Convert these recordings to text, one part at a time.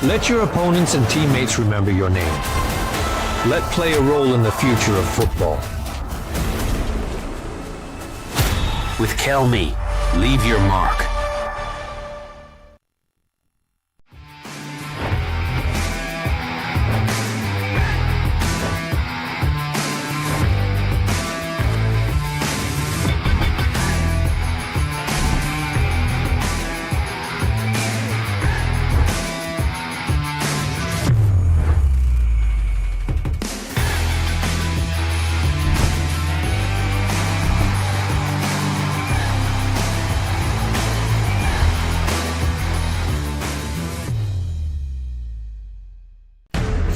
Let your opponents and teammates remember your name. Let play a role in the future of football. With Kelme, leave your mark.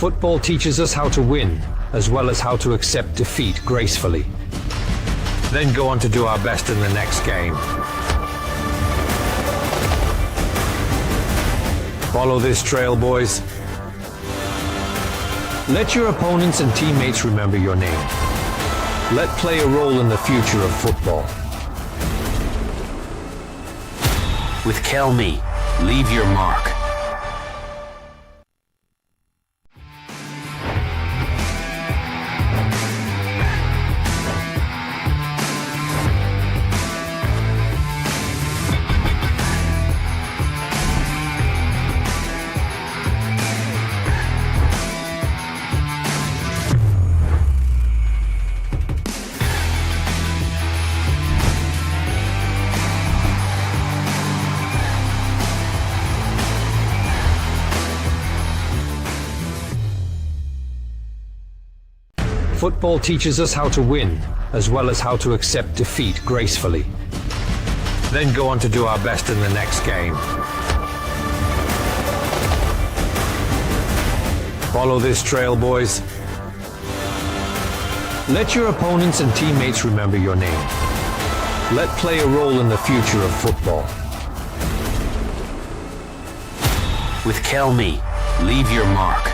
Football teaches us how to win, as well as how to accept defeat gracefully. Then go on to do our best in the next game. Follow this trail, boys. Let your opponents and teammates remember your name. Let play a role in the future of football. With Kelme, leave your mark. Football teaches us how to win, as well as how to accept defeat gracefully. Then go on to do our best in the next game. Follow this trail, boys. Let your opponents and teammates remember your name. Let play a role in the future of football. With Kelme, leave your mark.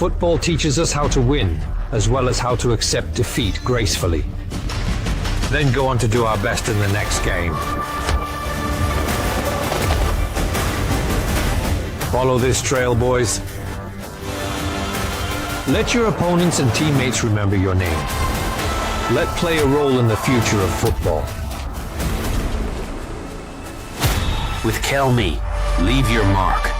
Football teaches us how to win, as well as how to accept defeat gracefully. Then go on to do our best in the next game. Follow this trail, boys. Let your opponents and teammates remember your name. Let play a role in the future of football. With Kelme, leave your mark.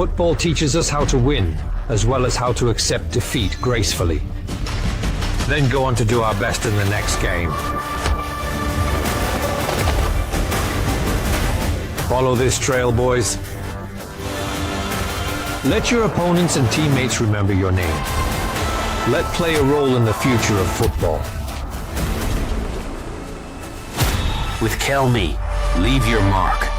Football teaches us how to win, as well as how to accept defeat gracefully. Then go on to do our best in the next game. Follow this trail, boys. Let your opponents and teammates remember your name. Let play a role in the future of football. With Kelme, leave your mark.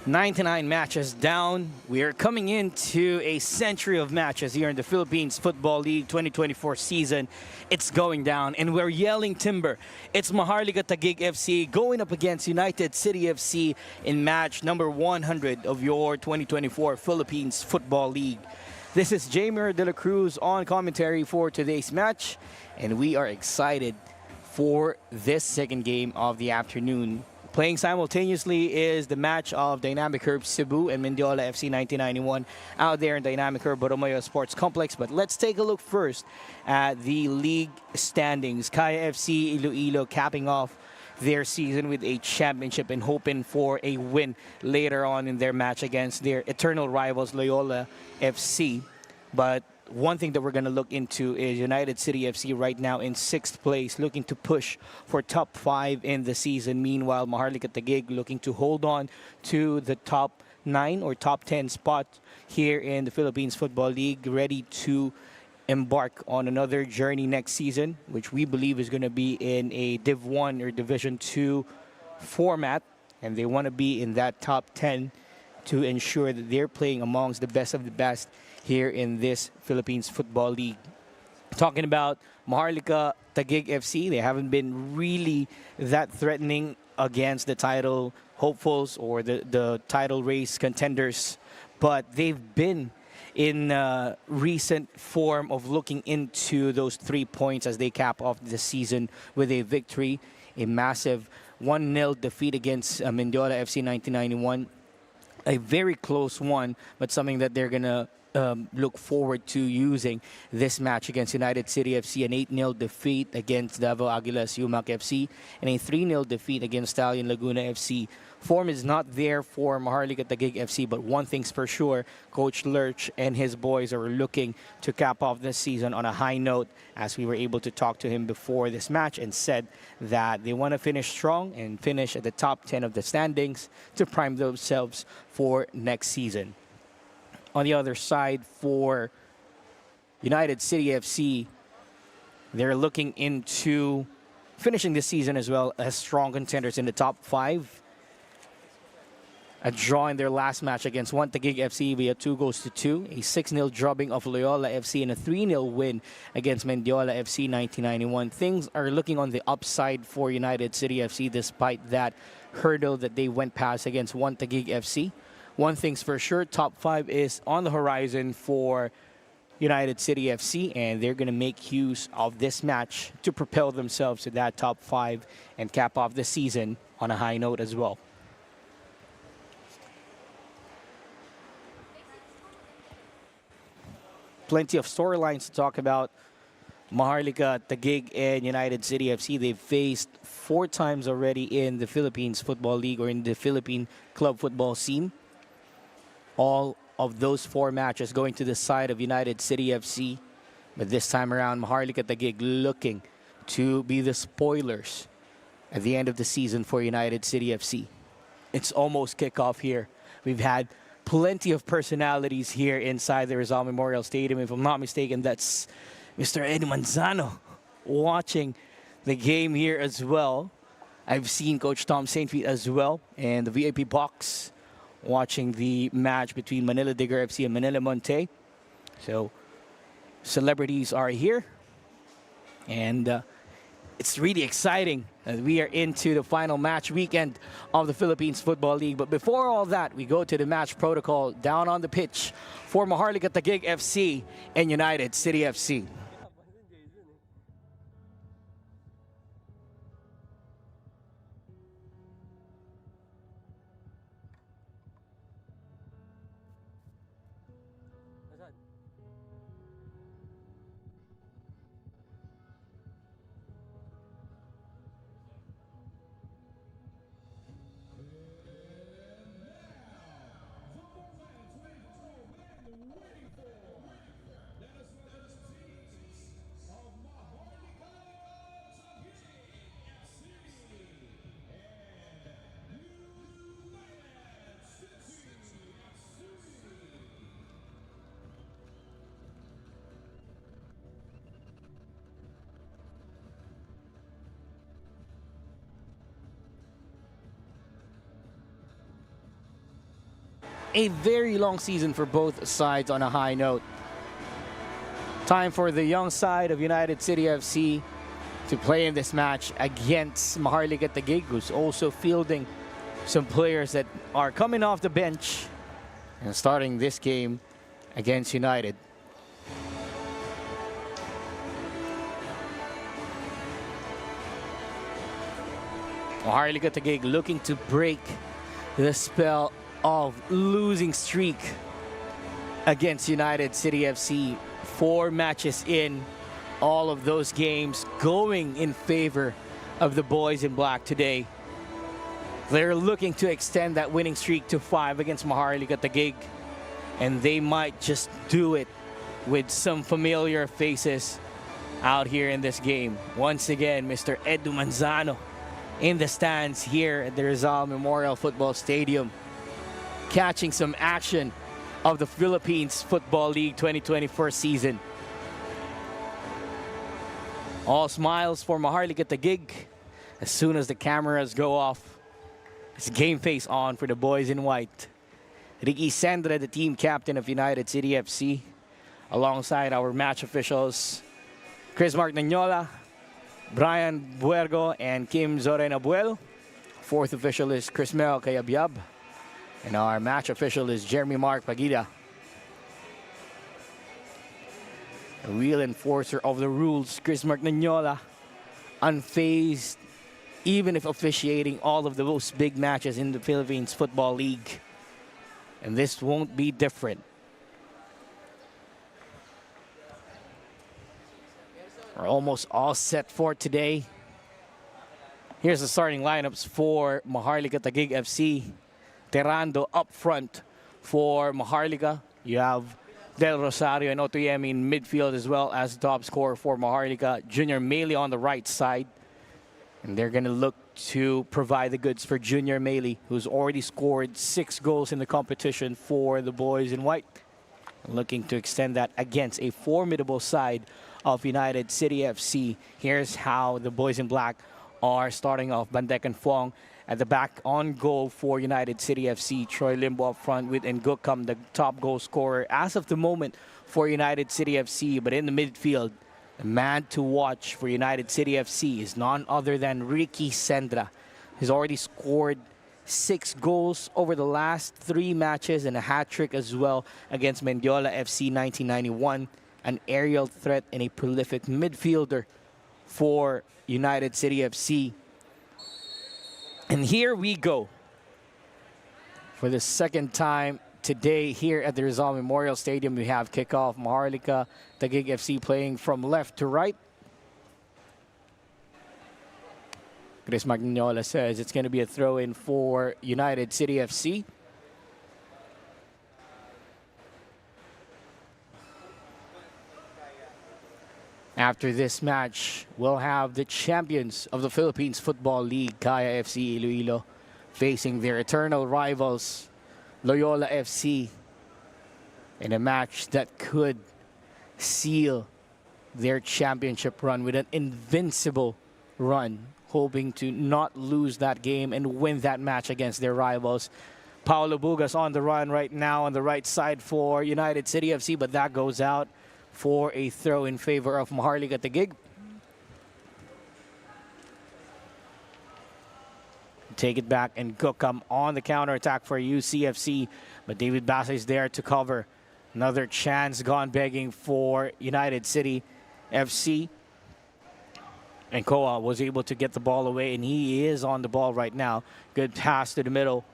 99 matches down. We are coming into a century of matches here in the Philippines Football League 2024 season. It's going down, and we're yelling timber. It's Maharlika Taguig FC going up against United City FC in match number 100 of your 2024 Philippines Football League. This is Jamer De La Cruz on commentary for today's match, and we are excited for this second game of the afternoon. Playing simultaneously is the match of Dynamic Herb Cebu and Mendiola FC 1991 out there in Dynamic Herb Boromoyo Sports Complex. But let's take a look first at the league standings. Kaya FC Iloilo capping off their season with a championship and hoping for a win later on in their match against their eternal rivals Loyola FC. But one thing that we're going to look into is United City FC right now in 6th place, looking to push for top 5 in the season. Meanwhile, Maharlika Taguig looking to hold on to the top 9 or top 10 spot here in the Philippines Football League, ready to embark on another journey next season, which we believe is going to be in a Div 1 or Division 2 format. And they want to be in that top 10 to ensure that they're playing amongst the best of the best here in this Philippines Football League. Talking about Maharlika Taguig FC, they haven't been really that threatening against the title hopefuls or the title race contenders, but they've been in recent form of looking into those 3 points as they cap off the season with a victory, a massive 1-0 defeat against Mendiola FC 1991. A very close one, but something that they're going to look forward to using this match against United City FC. An 8-0 defeat against Davao Aguilas UMAC FC and a 3-0 defeat against Stallion Laguna FC. Form is not there for Maharlika Taguig FC, but one thing's for sure, Coach Lurch and his boys are looking to cap off this season on a high note, as we were able to talk to him before this match and said that they want to finish strong and finish at the top 10 of the standings to prime themselves for next season. On the other side, for United City FC, they're looking into finishing this season as well as strong contenders in the top 5. A draw in their last match against Taguig FC via 2-2, a 6-0 drubbing of Loyola FC, and a 3-0 win against Mendiola FC 1991. Things are looking on the upside for United City FC despite that hurdle that they went past against Taguig FC. One thing's for sure, top 5 is on the horizon for United City FC, and they're going to make use of this match to propel themselves to that top 5 and cap off the season on a high note as well. Plenty of storylines to talk about. Maharlika Taguig and United City FC, they've faced 4 times already in the Philippines Football League or in the Philippine club football scene. All of those 4 matches going to the side of United City FC. But this time around, Maharlika Taguig looking to be the spoilers at the end of the season for United City FC. It's almost kickoff here. We've had plenty of personalities here inside the Rizal Memorial Stadium. If I'm not mistaken, that's Mr. Eddie Manzano watching the game here as well. I've seen Coach Tom Saintfiet as well and the VIP box watching the match between Manila Digger FC and Manila Monte. So celebrities are here, and it's really exciting as we are into the final match weekend of the Philippines Football League. But before all that, we go to the match protocol down on the pitch for Maharlika Taguig FC and United City FC. a very long season for both sides on a high note. Time for the young side of United City FC to play in this match against Maharlika Taguig, who's also fielding some players that are coming off the bench and starting this game against United. Maharlika Taguig looking to break the spell of losing streak against United City FC. 4 matches in, all of those games going in favor of the boys in black today. They're looking to extend that winning streak to 5 against Maharlika Taguig, and they might just do it with some familiar faces out here in this game. Once again, Mr. Edu Manzano in the stands here at the Rizal Memorial Football Stadium, catching some action of the Philippines Football League 2024 season. All smiles for Maharlika Taguig as soon as the cameras go off. It's game face on for the boys in white. Ricky Sendra, the team captain of United City FC, alongside our match officials, Chris Mark Nagnola, Brian Buergo, and Kim Zoren Abuel. 4th official is Chris Mel Kayabyab. And our match official is Jeremy Mark Pagida. A real enforcer of the rules, Chris Mark Nagnola, unfazed, even if officiating all of the most big matches in the Philippines Football League. And this won't be different. We're almost all set for today. Here's the starting lineups for Maharlika Taguig FC. Terando up front for Maharlika. You have Del Rosario and Otuyemi in midfield, as well as top scorer for Maharlika, Junior Meili on the right side. And they're going to look to provide the goods for Junior Meili, who's already scored 6 goals in the competition for the boys in white. Looking to extend that against a formidable side of United City FC. Here's how the boys in black are starting off. Bandek and Fong at the back. On goal for United City FC, Troy Limbo up front with Ngueukam, the top goal scorer as of the moment for United City FC. But in the midfield, the man to watch for United City FC is none other than Ricky Sendra. He's already scored 6 goals over the last 3 matches and a hat-trick as well against Mendiola FC 1991. An aerial threat and a prolific midfielder for United City FC. And here we go. For the second time today here at the Rizal Memorial Stadium, we have kickoff. Maharlika Taguig FC playing from left to right. Chris Magnola says it's going to be a throw-in for United City FC. After this match, we'll have the champions of the Philippines Football League, Kaya FC Iloilo, facing their eternal rivals, Loyola FC, in a match that could seal their championship run with an invincible run, hoping to not lose that game and win that match against their rivals. Paulo Bugas on the run right now on the right side for United City FC, but that goes out for a throw in favor of Maharlika Taguig. Take it back, and Ngueukam on the counterattack for UCFC, but David Basa is there to cover. Another chance gone begging for United City FC. And Koa was able to get the ball away, and he is on the ball right now. Good pass to the middle.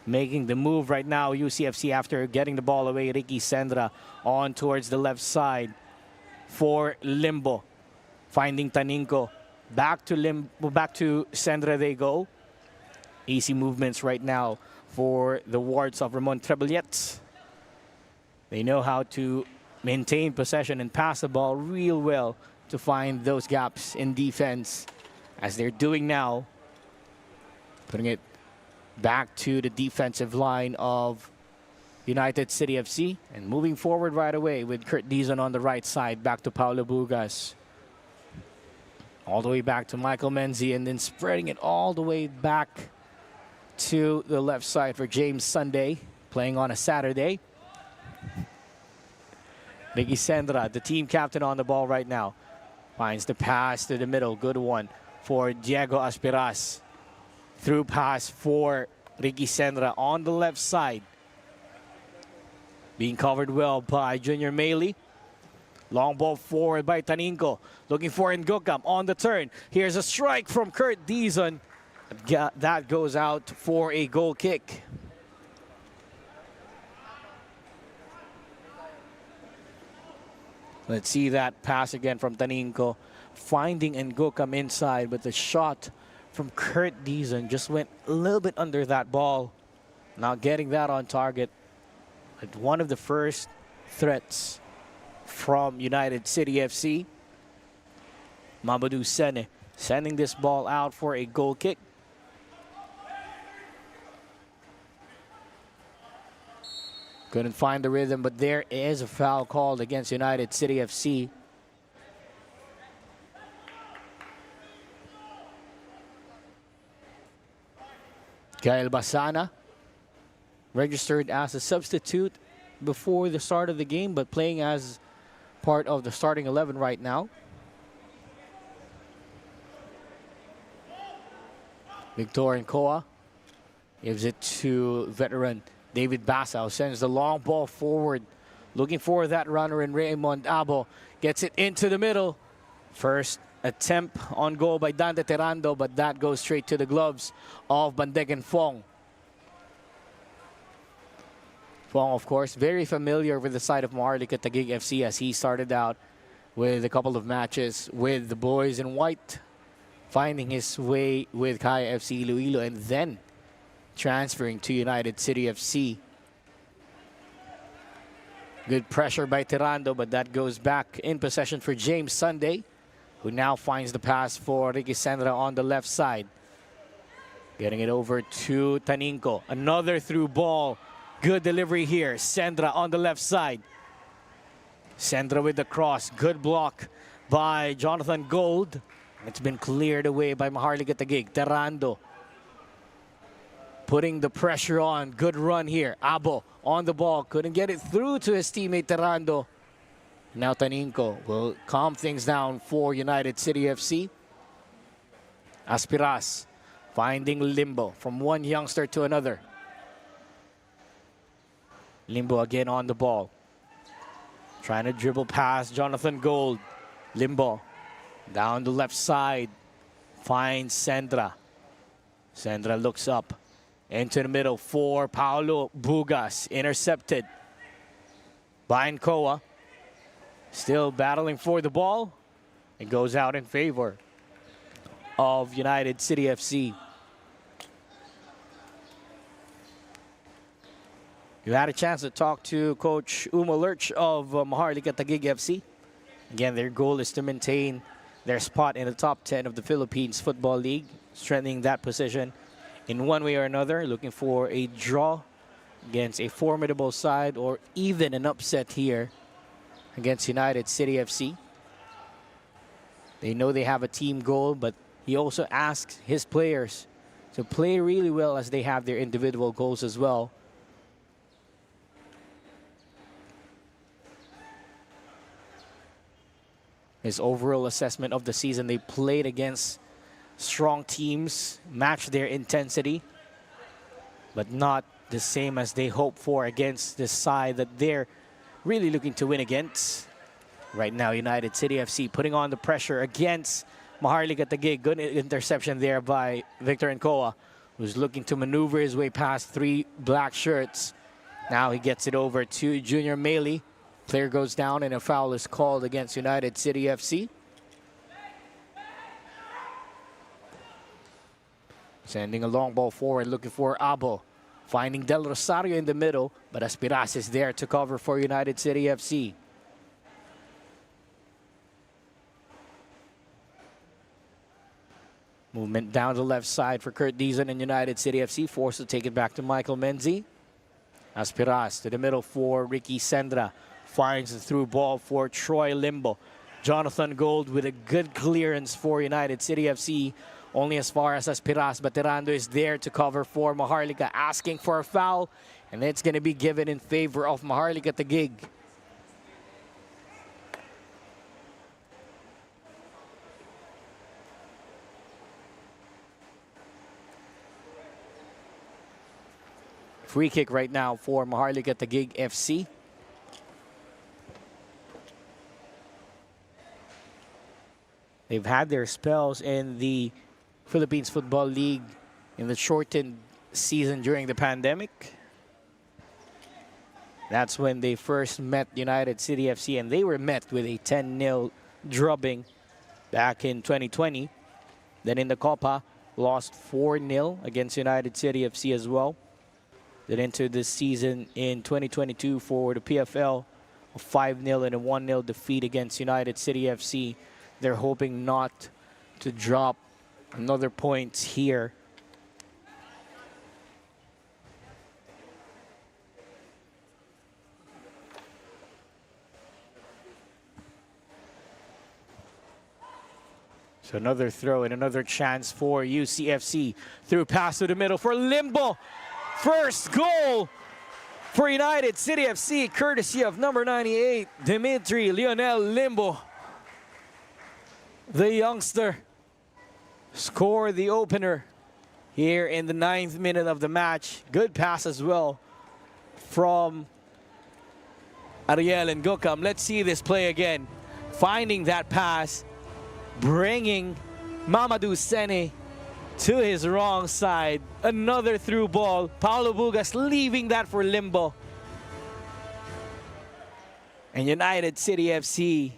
Making the move right now, UCFC, after getting the ball away. Ricky Sendra on towards the left side for Limbo. Finding Taninko. Back to Limbo, back to Sendra they go. Easy movements right now for the wards of Ramon Trebellet. They know how to maintain possession and pass the ball real well to find those gaps in defense, as they're doing now. Putting it back to the defensive line of United City FC, and moving forward right away with Kurt Dizon on the right side. Back to Paulo Bugas. All the way back to Michael Menzi, and then spreading it all the way back to the left side for James Sunday. playing on a Saturday. Ricky Sendra, the team captain, on the ball right now. Finds the pass to the middle. Good one for Diego Aspiras. Through pass for Ricky Sendra on the left side. Being covered well by Junior Meili. Long ball forward by Taninco. Looking for Ngueukam on the turn. Here's a strike from Kurt Dizon. That goes out for a goal kick. Let's see that pass again from Taninco. Finding Ngueukam inside, but the shot from Kurt Dizon just went a little bit under that ball. Not getting that on target. But one of the first threats from United City FC. Mamadou Sene sending this ball out for a goal kick. Couldn't find the rhythm, but there is a foul called against United City FC. Gael Basana registered as a substitute before the start of the game, but playing as part of the starting 11 right now. Victor Nkoa gives it to veteran David Basao. Sends the long ball forward. Looking for that runner in Raymond Abo. Gets it into the middle. First attempt on goal by Dante Terando, but that goes straight to the gloves of Bandegen Fong. Fong, of course, very familiar with the side of Maharlika Taguig FC, as he started out with a couple of matches with the boys in white, finding his way with Kaya FC Iloilo, and then transferring to United City FC. Good pressure by Terando, but that goes back in possession for James Sunday, who now finds the pass for Ricky Sendra on the left side. Getting it over to Taninco. Another through ball. Good delivery here. Sendra on the left side. Sendra with the cross. Good block by Jonathan Gold. It's been cleared away by Maharlika Taguig. Terando putting the pressure on. Good run here. Abo on the ball. Couldn't get it through to his teammate Terando. Now Taninco will calm things down for United City FC. Aspiras finding Limbo from one youngster to another. Limbo again on the ball. Trying to dribble past Jonathan Gold. Limbo down the left side. Finds Sendra. Sendra looks up. Into the middle for Paulo Bugas. Intercepted by Nkoa. Still battling for the ball. It goes out in favor of United City FC. You had a chance to talk to Coach Uma Lurch of Maharlika Taguig FC. Again, their goal is to maintain their spot in the top 10 of the Philippines Football League, strengthening that position in one way or another, looking for a draw against a formidable side or even an upset here against United City FC. They know they have a team goal, but he also asks his players to play really well as they have their individual goals as well. His overall assessment of the season, they played against strong teams, matched their intensity, but not the same as they hoped for against the side that they're really looking to win against. Right now, United City FC putting on the pressure against Maharlika Taguig. Good interception there by Victor Nkoa, who's looking to maneuver his way past three black shirts. Now he gets it over to Junior Meili. Player goes down and a foul is called against United City FC. Sending a long ball forward, looking for Abo. Finding Del Rosario in the middle, but Aspiras is there to cover for United City FC. Movement down the left side for Kurt Dizon and United City FC. Forced to take it back to Michael Menzi. Aspiras to the middle for Ricky Sendra. Finds the through ball for Troy Limbo. Jonathan Gold with a good clearance for United City FC. Only as far as Aspiras, but Terando is there to cover for Maharlika, asking for a foul. And it's going to be given in favor of Maharlika Taguig. Free kick right now for Maharlika Taguig FC. They've had their spells in the Philippines Football League in the shortened season during the pandemic. That's when they first met United City FC, and they were met with a 10-0 drubbing back in 2020. Then in the Copa, lost 4-0 against United City FC as well. Then into this season in 2022 for the PFL, a 5-0 and a 1-0 defeat against United City FC. They're hoping not to drop another points here. So another throw and another chance for UCFC. Through pass to the middle for Limbo. First goal for United City FC, courtesy of number 98, Dimitri Lionel Limbo. The youngster scored the opener here in the 9th minute of the match. Good pass as well from Ariel and Ngueukam. Let's see this play again. Finding that pass, bringing Mamadou Sene to his wrong side. Another through ball. Paulo Bugas leaving that for Limbo. And United City FC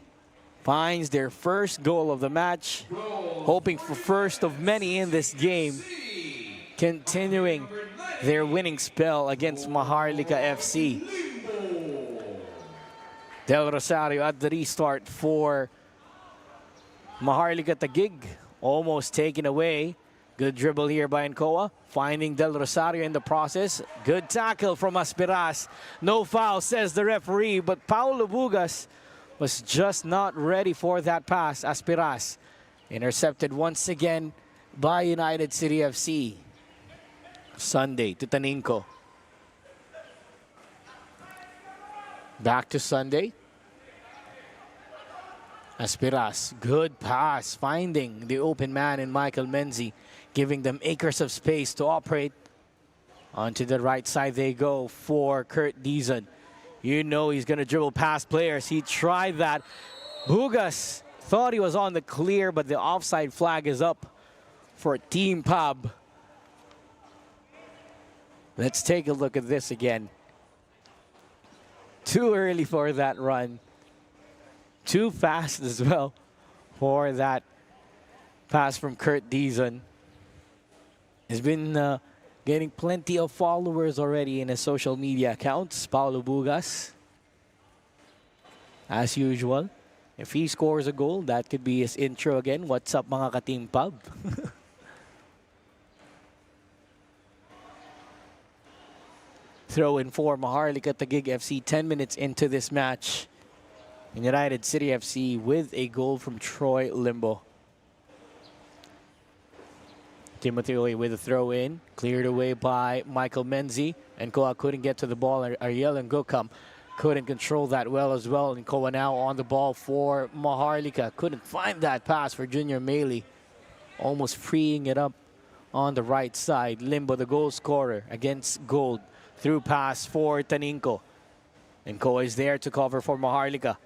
finds their first goal of the match, hoping for first of many in this game, continuing their winning spell against Maharlika FC. Del Rosario at the restart for Maharlika Taguig, almost taken away. Good dribble here by Nkoa, finding Del Rosario in the process. Good tackle from Aspiras. No foul, says the referee, but Paulo Bugas was just not ready for that pass. Aspiras intercepted once again by United City FC. Sunday to Taninco. Back to Sunday. Aspiras, good pass, finding the open man in Michael Menzi, giving them acres of space to operate. Onto the right side they go for Kurt Dizon. You know he's going to dribble past players. He tried that. Bugas thought he was on the clear, but the offside flag is up for Team Pub. Let's take a look at this again. Too early for that run. Too fast as well for that pass from Kurt Dizon. He's been getting plenty of followers already in his social media accounts, Paulo Bugas. As usual, if he scores a goal, that could be his intro again. What's up mga ka-Team Pub? Throw in for Maharlika Taguig FC 10 minutes into this match. And United City FC with a goal from Troy Limbo. Timothy Oye with a throw in, cleared away by Michael Menzi. And Koa couldn't get to the ball. Ariel and Ngueukam couldn't control that well as well. And Koa now on the ball for Maharlika. Couldn't find that pass for Junior Maley. Almost freeing it up on the right side. Limbo, the goal scorer against Gold. Through pass for Taninco. And Koa is there to cover for Maharlika.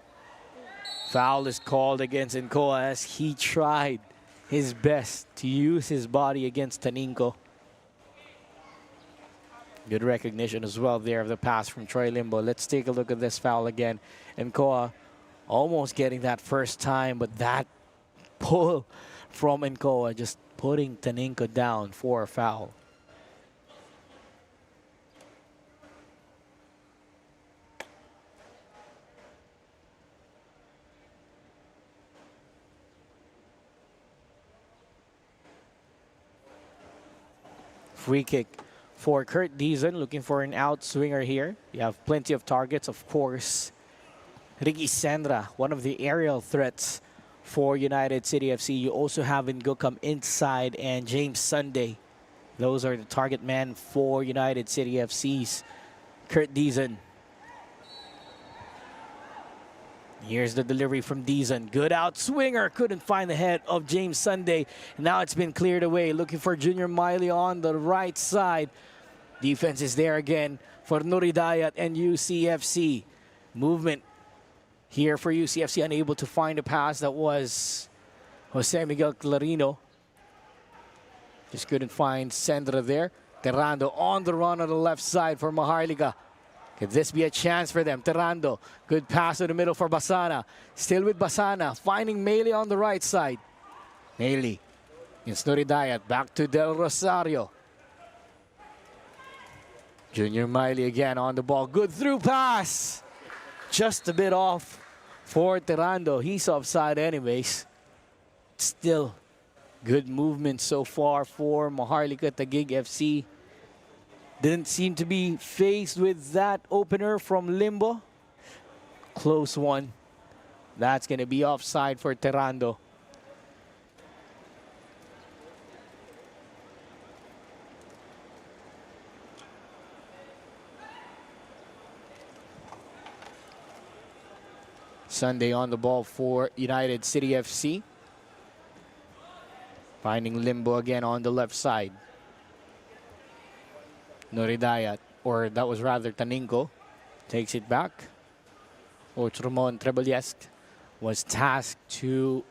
Foul is called against Nkoa as he tried his best to use his body against Taninco. Good recognition as well there of the pass from Troy Limbo. Let's take a look at this foul again. Nkoa almost getting that first time, but that pull from Nkoa just putting Taninco down for a foul. Free kick for Kurt Dizon, looking for an outswinger here. You have plenty of targets, of course. Ricky Sendra, one of the aerial threats for United City FC. You also have Ngueukam inside and James Sunday. Those are the target men for United City FC's Kurt Deason. Here's the delivery from Deason. Good out swinger. Couldn't find the head of James Sunday. Now it's been cleared away. Looking for Junior Miley on the right side. Defense is there again for Nuridayat and UCFC. Movement here for UCFC. Unable to find a pass. That was Jose Miguel Clarino. Just couldn't find Sendra there. Terrando on the run on the left side for Maharlika. Could this be a chance for them? Terrando, good pass to the middle for Basana. Still with Basana, finding Meili on the right side. Meili against Nuridayat, back to Del Rosario. Junior Miley again on the ball. Good through pass. Just a bit off for Terrando. He's offside anyways. Still good movement so far for Maharlika Taguig FC. Didn't seem to be faced with that opener from Limbo. Close one. That's going to be offside for Terrando. Sunday on the ball for United City FC. Finding Limbo again on the left side. Nuridayat, or that was rather Taninko, takes it back. Ramon Trebeliesk was tasked to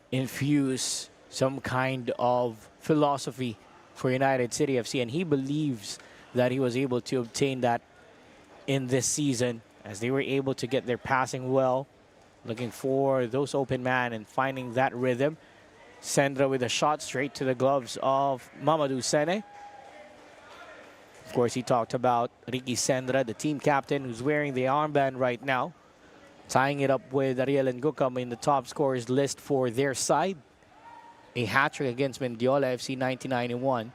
infuse some kind of philosophy for United City FC, and he believes that he was able to obtain that in this season as they were able to get their passing well, looking for those open man and finding that rhythm. Sendra with a shot straight to the gloves of Mamadou Sene. Of course, he talked about Ricky Sendra, the team captain, who's wearing the armband right now, tying it up with Ariel Ngueukam in the top scorers list for their side. A hat-trick against Mendiola FC 1991.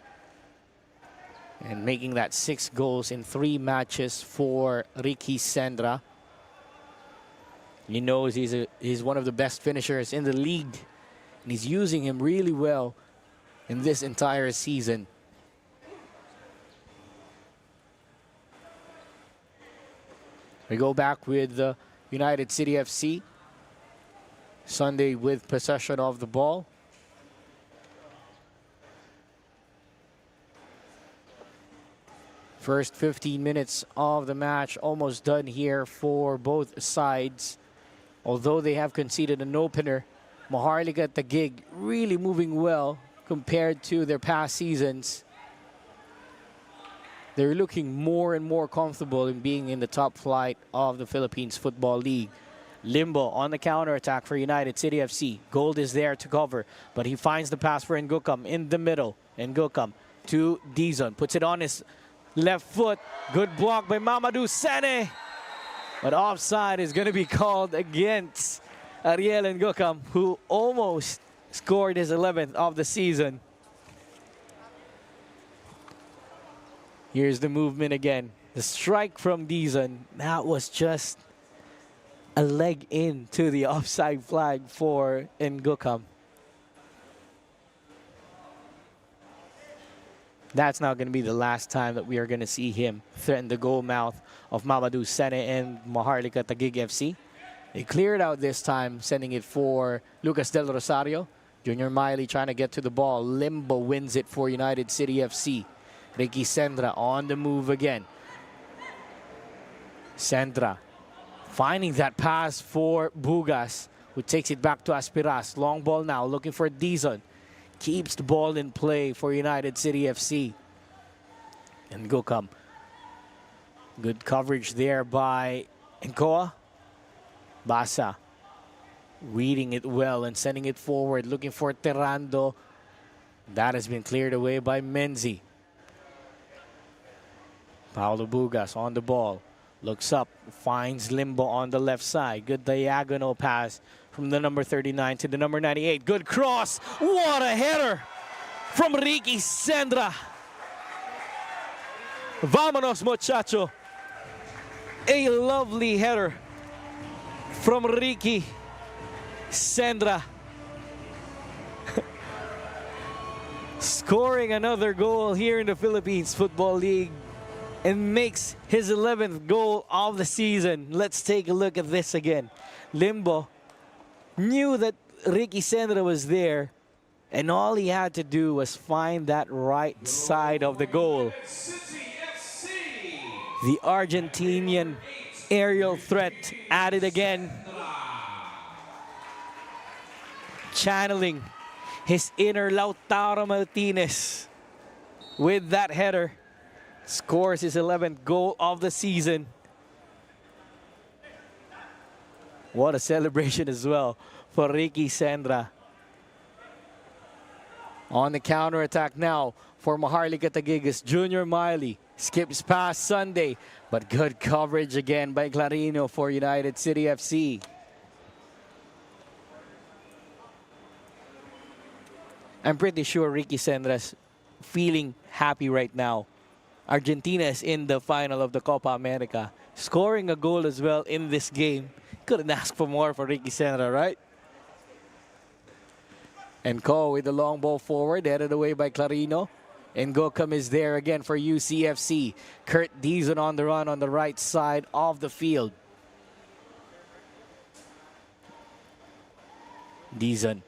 And making that 6 goals in 3 matches for Ricky Sendra. He knows he's one of the best finishers in the league. And he's using him really well in this entire season. We go back with United City FC. Sunday with possession of the ball. First 15 minutes of the match almost done here for both sides. Although they have conceded an opener, Maharlika Taguig really moving well compared to their past seasons. They're looking more and more comfortable in being in the top flight of the Philippines Football League. Limbo on the counterattack for United City FC. Gold is there to cover, but he finds the pass for Ngueukam in the middle. Ngueukam to Dizon, puts it on his left foot. Good block by Mamadou Sene. But offside is going to be called against Ariel Ngueukam, who almost scored his 11th of the season. Here's the movement again. The strike from Dizon. That was just a leg into the offside flag for Ngueukam. That's not going to be the last time that we are going to see him threaten the goal mouth of Mamadou Sene and Maharlika Taguig FC. They cleared out this time, sending it for Lucas Del Rosario. Junior Miley trying to get to the ball. Limbo wins it for United City FC. Ricky Sendra on the move again. Sendra finding that pass for Bugas, who takes it back to Aspiras. Long ball now, looking for Dizon. Keeps the ball in play for United City FC. And Ngueukam. Good coverage there by Nkoa. Basa reading it well and sending it forward, looking for Terrando. That has been cleared away by Menzi. Paulo Bugas on the ball. Looks up, finds Limbo on the left side. Good diagonal pass from the number 39 to the number 98. Good cross. What a header from Ricky Sendra. Vámonos, muchacho. A lovely header from Ricky Sendra. Scoring another goal here in the Philippines Football League. and makes his 11th goal of the season. Let's take a look at this again. Limbo knew that Ricky Sendra was there, and all he had to do was find that right side of the goal. The Argentinian aerial threat at it again, channeling his inner Lautaro Martinez with that header. Scores his 11th goal of the season. What a celebration as well for Ricky Sendra. On the counter-attack now for Maharlika Taguig is Junior Miley. Skips past Sunday, but good coverage again by Clarino for United City FC. I'm pretty sure Ricky Sendra's feeling happy right now. Argentina is in the final of the Copa America, scoring a goal as well in this game. Couldn't ask for more for Ricky Sendra, right? And Ko with the long ball forward, headed away by Clarino. And Ngueukam is there again for UCFC. Kurt Dizon on the run on the right side of the field. Dizon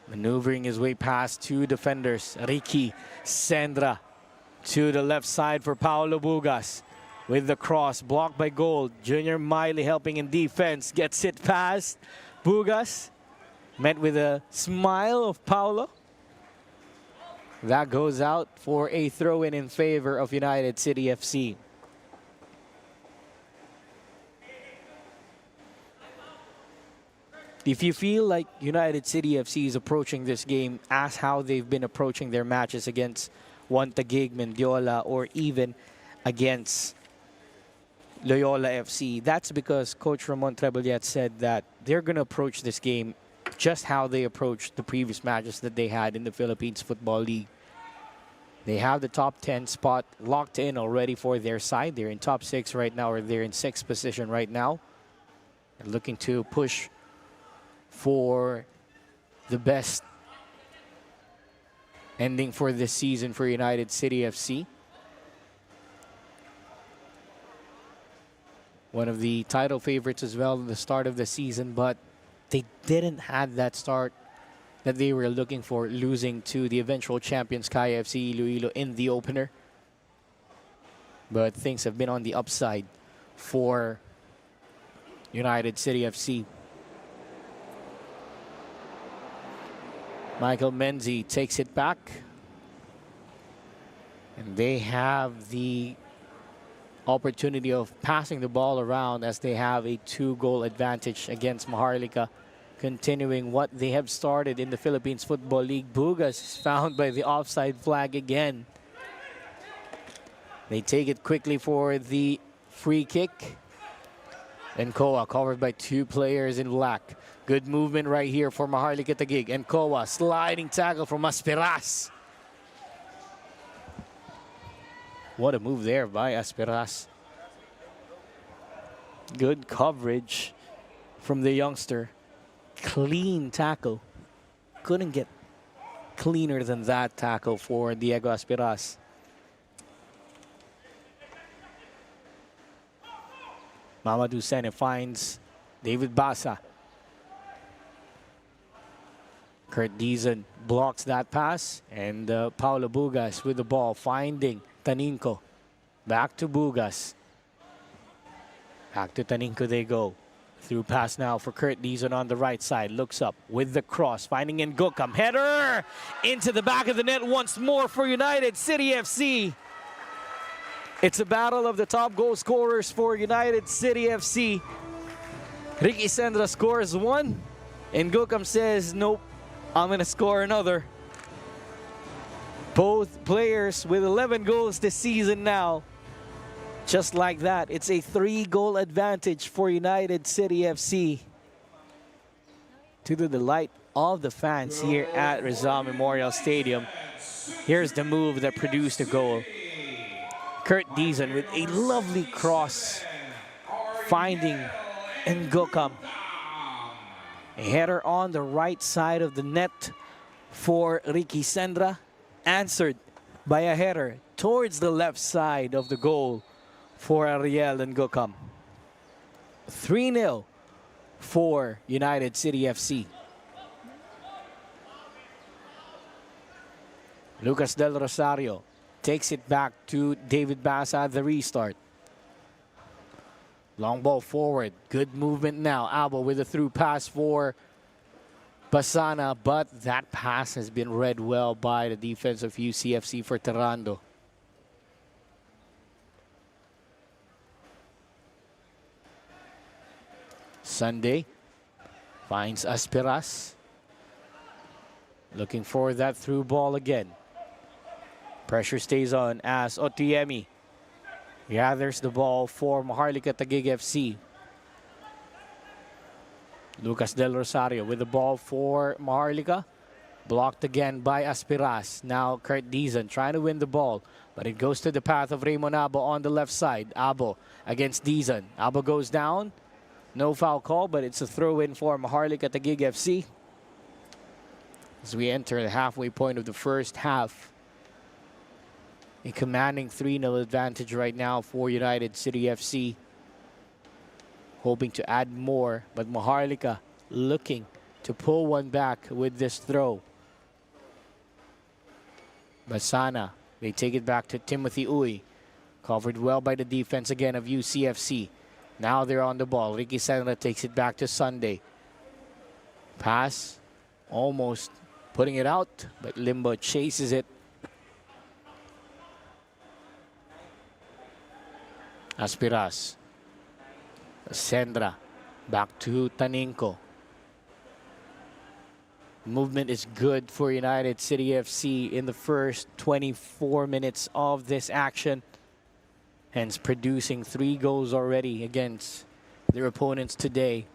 maneuvering his way past two defenders. Ricky Sendra to the left side for Paulo Bugas. With the cross, blocked by Gold. Junior Miley helping in defense. Gets it past Bugas. Met with a smile of Paulo. That goes out for a throw-in in favor of United City FC. If you feel like United City FC is approaching this game as how they've been approaching their matches against Taguig, Mendiola, or even against Loyola FC, that's because Coach Ramon Treboliat said that they're going to approach this game just how they approached the previous matches that they had in the Philippines Football League. They have the top 10 spot locked in already for their side. They're in top 6 right now, or they're in 6th position right now. They're looking to push for the best ending for this season for United City FC. One of the title favorites as well at the start of the season, but they didn't have that start that they were looking for, losing to the eventual champions Kaya FC Iloilo in the opener. But things have been on the upside for United City FC. Michael Menzi takes it back. And they have the opportunity of passing the ball around as they have a 2-goal advantage against Maharlika. Continuing what they have started in the Philippines Football League. Bugas is found by the offside flag again. They take it quickly for the free kick. And Koa covered by 2 players in black. Good movement right here for Maharlika Taguig. And Koa, sliding tackle from Asperas. What a move there by Asperas. Good coverage from the youngster. Clean tackle. Couldn't get cleaner than that tackle for Diego Asperas. Mamadou Sene finds David Basa. Kurt Dizon blocks that pass, and Paulo Bugas with the ball, finding Taninco. Back to Bugas. Back to Taninco they go. Through pass now for Kurt Dizon on the right side. Looks up with the cross, finding Ngueukam. Header into the back of the net once more for United City FC. It's a battle of the top goal scorers for United City FC. Ricky Sendra scores 1, and Ngueukam says, nope, I'm going to score another. Both players with 11 goals this season now. Just like that, it's a 3-goal advantage for United City FC. To the delight of the fans here at Rizal Memorial Stadium. Here's the move that produced the goal. Kurt Dizon with a lovely cross, finding Ngueukam. A header on the right side of the net for Ricky Sendra, answered by a header towards the left side of the goal for Ariel and Ngueukam. 3-0 for United City FC. Lucas Del Rosario takes it back to David Bassa at the restart. Long ball forward. Good movement now. Abo with a through pass for Basana, but that pass has been read well by the defense of UCFC for Terrando. Sunday finds Aspiras. Looking for that through ball again. Pressure stays on as Otuyemi gathers the ball for Maharlika Taguig FC. Lucas Del Rosario with the ball for Maharlika. Blocked again by Aspiras. Now Kurt Dizon trying to win the ball, but it goes to the path of Raymond Abo on the left side. Abo against Dizon. Abo goes down. No foul call, but it's a throw-in for Maharlika Taguig FC. As we enter the halfway point of the first half. A commanding 3-0 advantage right now for United City FC. Hoping to add more, but Maharlika looking to pull one back with this throw. Basana, they take it back to Timothy Uy. Covered well by the defense again of UCFC. Now they're on the ball. Ricky Sendra takes it back to Sunday. Pass, almost putting it out, but Limbo chases it. Aspiras. Sendra. Back to Taninko. Movement is good for United City FC in the first 24 minutes of this action. Hence producing 3 goals already against their opponents today.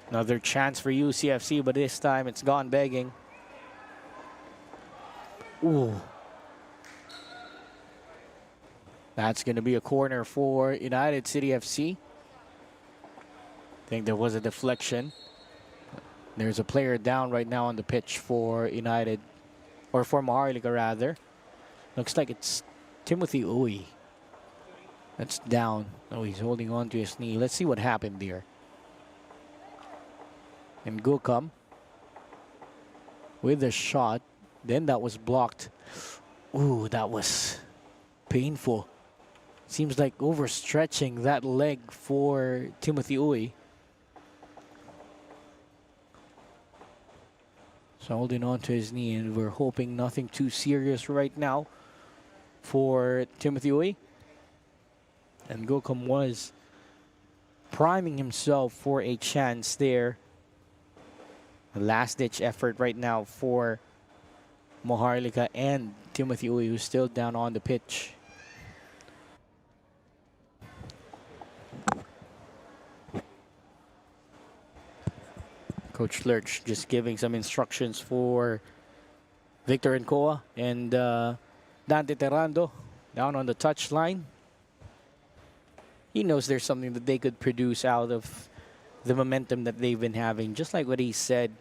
Another chance for UCFC, but this time it's gone begging. Ooh. That's going to be a corner for United City FC. I think there was a deflection. There's a player down right now on the pitch for United, or for Maharlika rather. Looks like it's Timothy Uy. That's down. Oh, he's holding on to his knee. Let's see what happened there. And Ngueukam with a shot. Then that was blocked. Ooh, that was painful. Seems like overstretching that leg for Timothy Uy. So holding on to his knee, and we're hoping nothing too serious right now for Timothy Uy. And Ngueukam was priming himself for a chance there. A last-ditch effort right now for Maharlika and Timothy Uy, who's still down on the pitch. Coach Lurch just giving some instructions for Victor Nkoa and Dante Terrando down on the touchline. He knows there's something that they could produce out of the momentum that they've been having. Just like what he said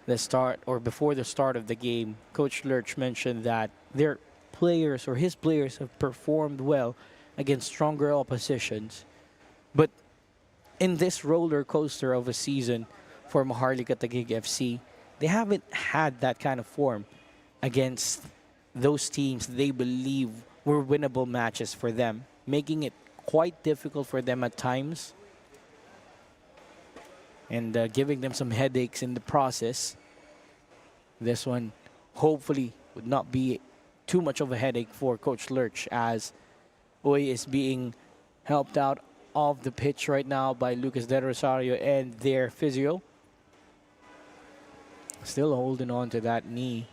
the start or before the start of the game, Coach Lurch mentioned that their players or his players have performed well against stronger oppositions. But in this roller coaster of a season for Maharlika Taguig FC, they haven't had that kind of form against those teams they believe were winnable matches for them, making it quite difficult for them at times and giving them some headaches in the process. This one hopefully would not be too much of a headache for Coach Lurch, as Uy is being helped out of the pitch right now by Lucas Del Rosario and their physio. Still holding on to that knee.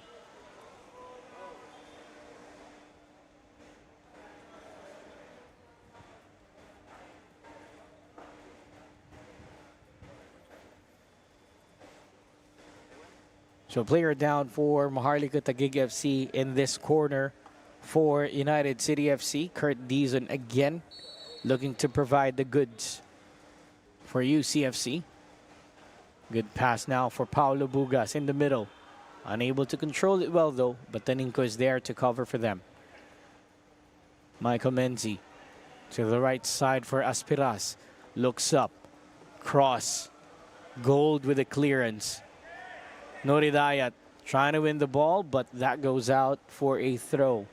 So player down for Maharlika Taguig FC in this corner for United City FC. Kurt Dizon again looking to provide the goods for UCFC. Good pass now for Paulo Bugas in the middle. Unable to control it well though, but Taninko is there to cover for them. Michael Menzi to the right side for Aspiras. Looks up. Cross. Gold with a clearance. Noridayat trying to win the ball, but that goes out for a throw.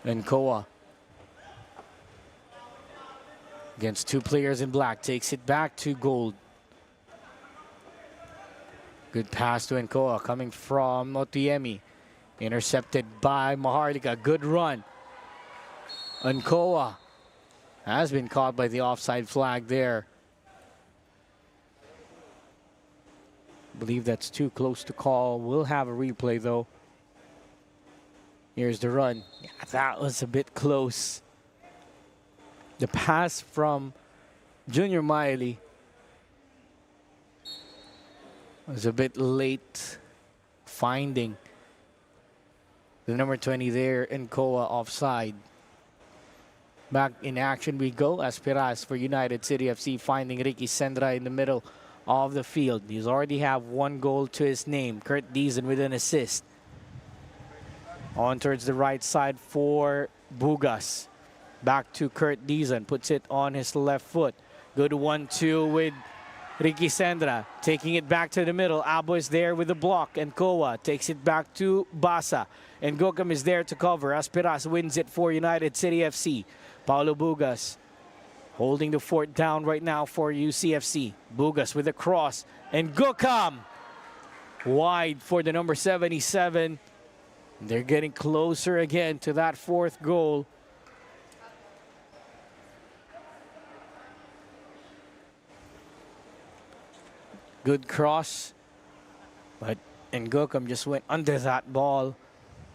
And Koa against two players in black takes it back to gold. Good pass to Nkoa coming from Otuyemi. Intercepted by Maharlika. Good run. Nkoa has been caught by the offside flag there. Believe that's too close to call. We'll have a replay though. Here's the run. Yeah, that was a bit close. The pass from Junior Miley was a bit late finding the number 20 there, Nkoa offside. Back in action we go. Aspiras for United City FC finding Ricky Sendra in the middle of the field. He's already have one goal to his name. Kurt Deason with an assist. On towards the right side for Bugas. Back to Kurt Deason. Puts it on his left foot. Good 1-2 with Ricky Sendra. Taking it back to the middle. Abo is there with the block. And Koa takes it back to Basa. And Ngueukam is there to cover. Aspiras wins it for United City FC. Paulo Bugas holding the fort down right now for UCFC. Bugas with a cross. And Ngueukam wide for the number 77. They're getting closer again to that fourth goal. Good cross. But Ngueukam just went under that ball.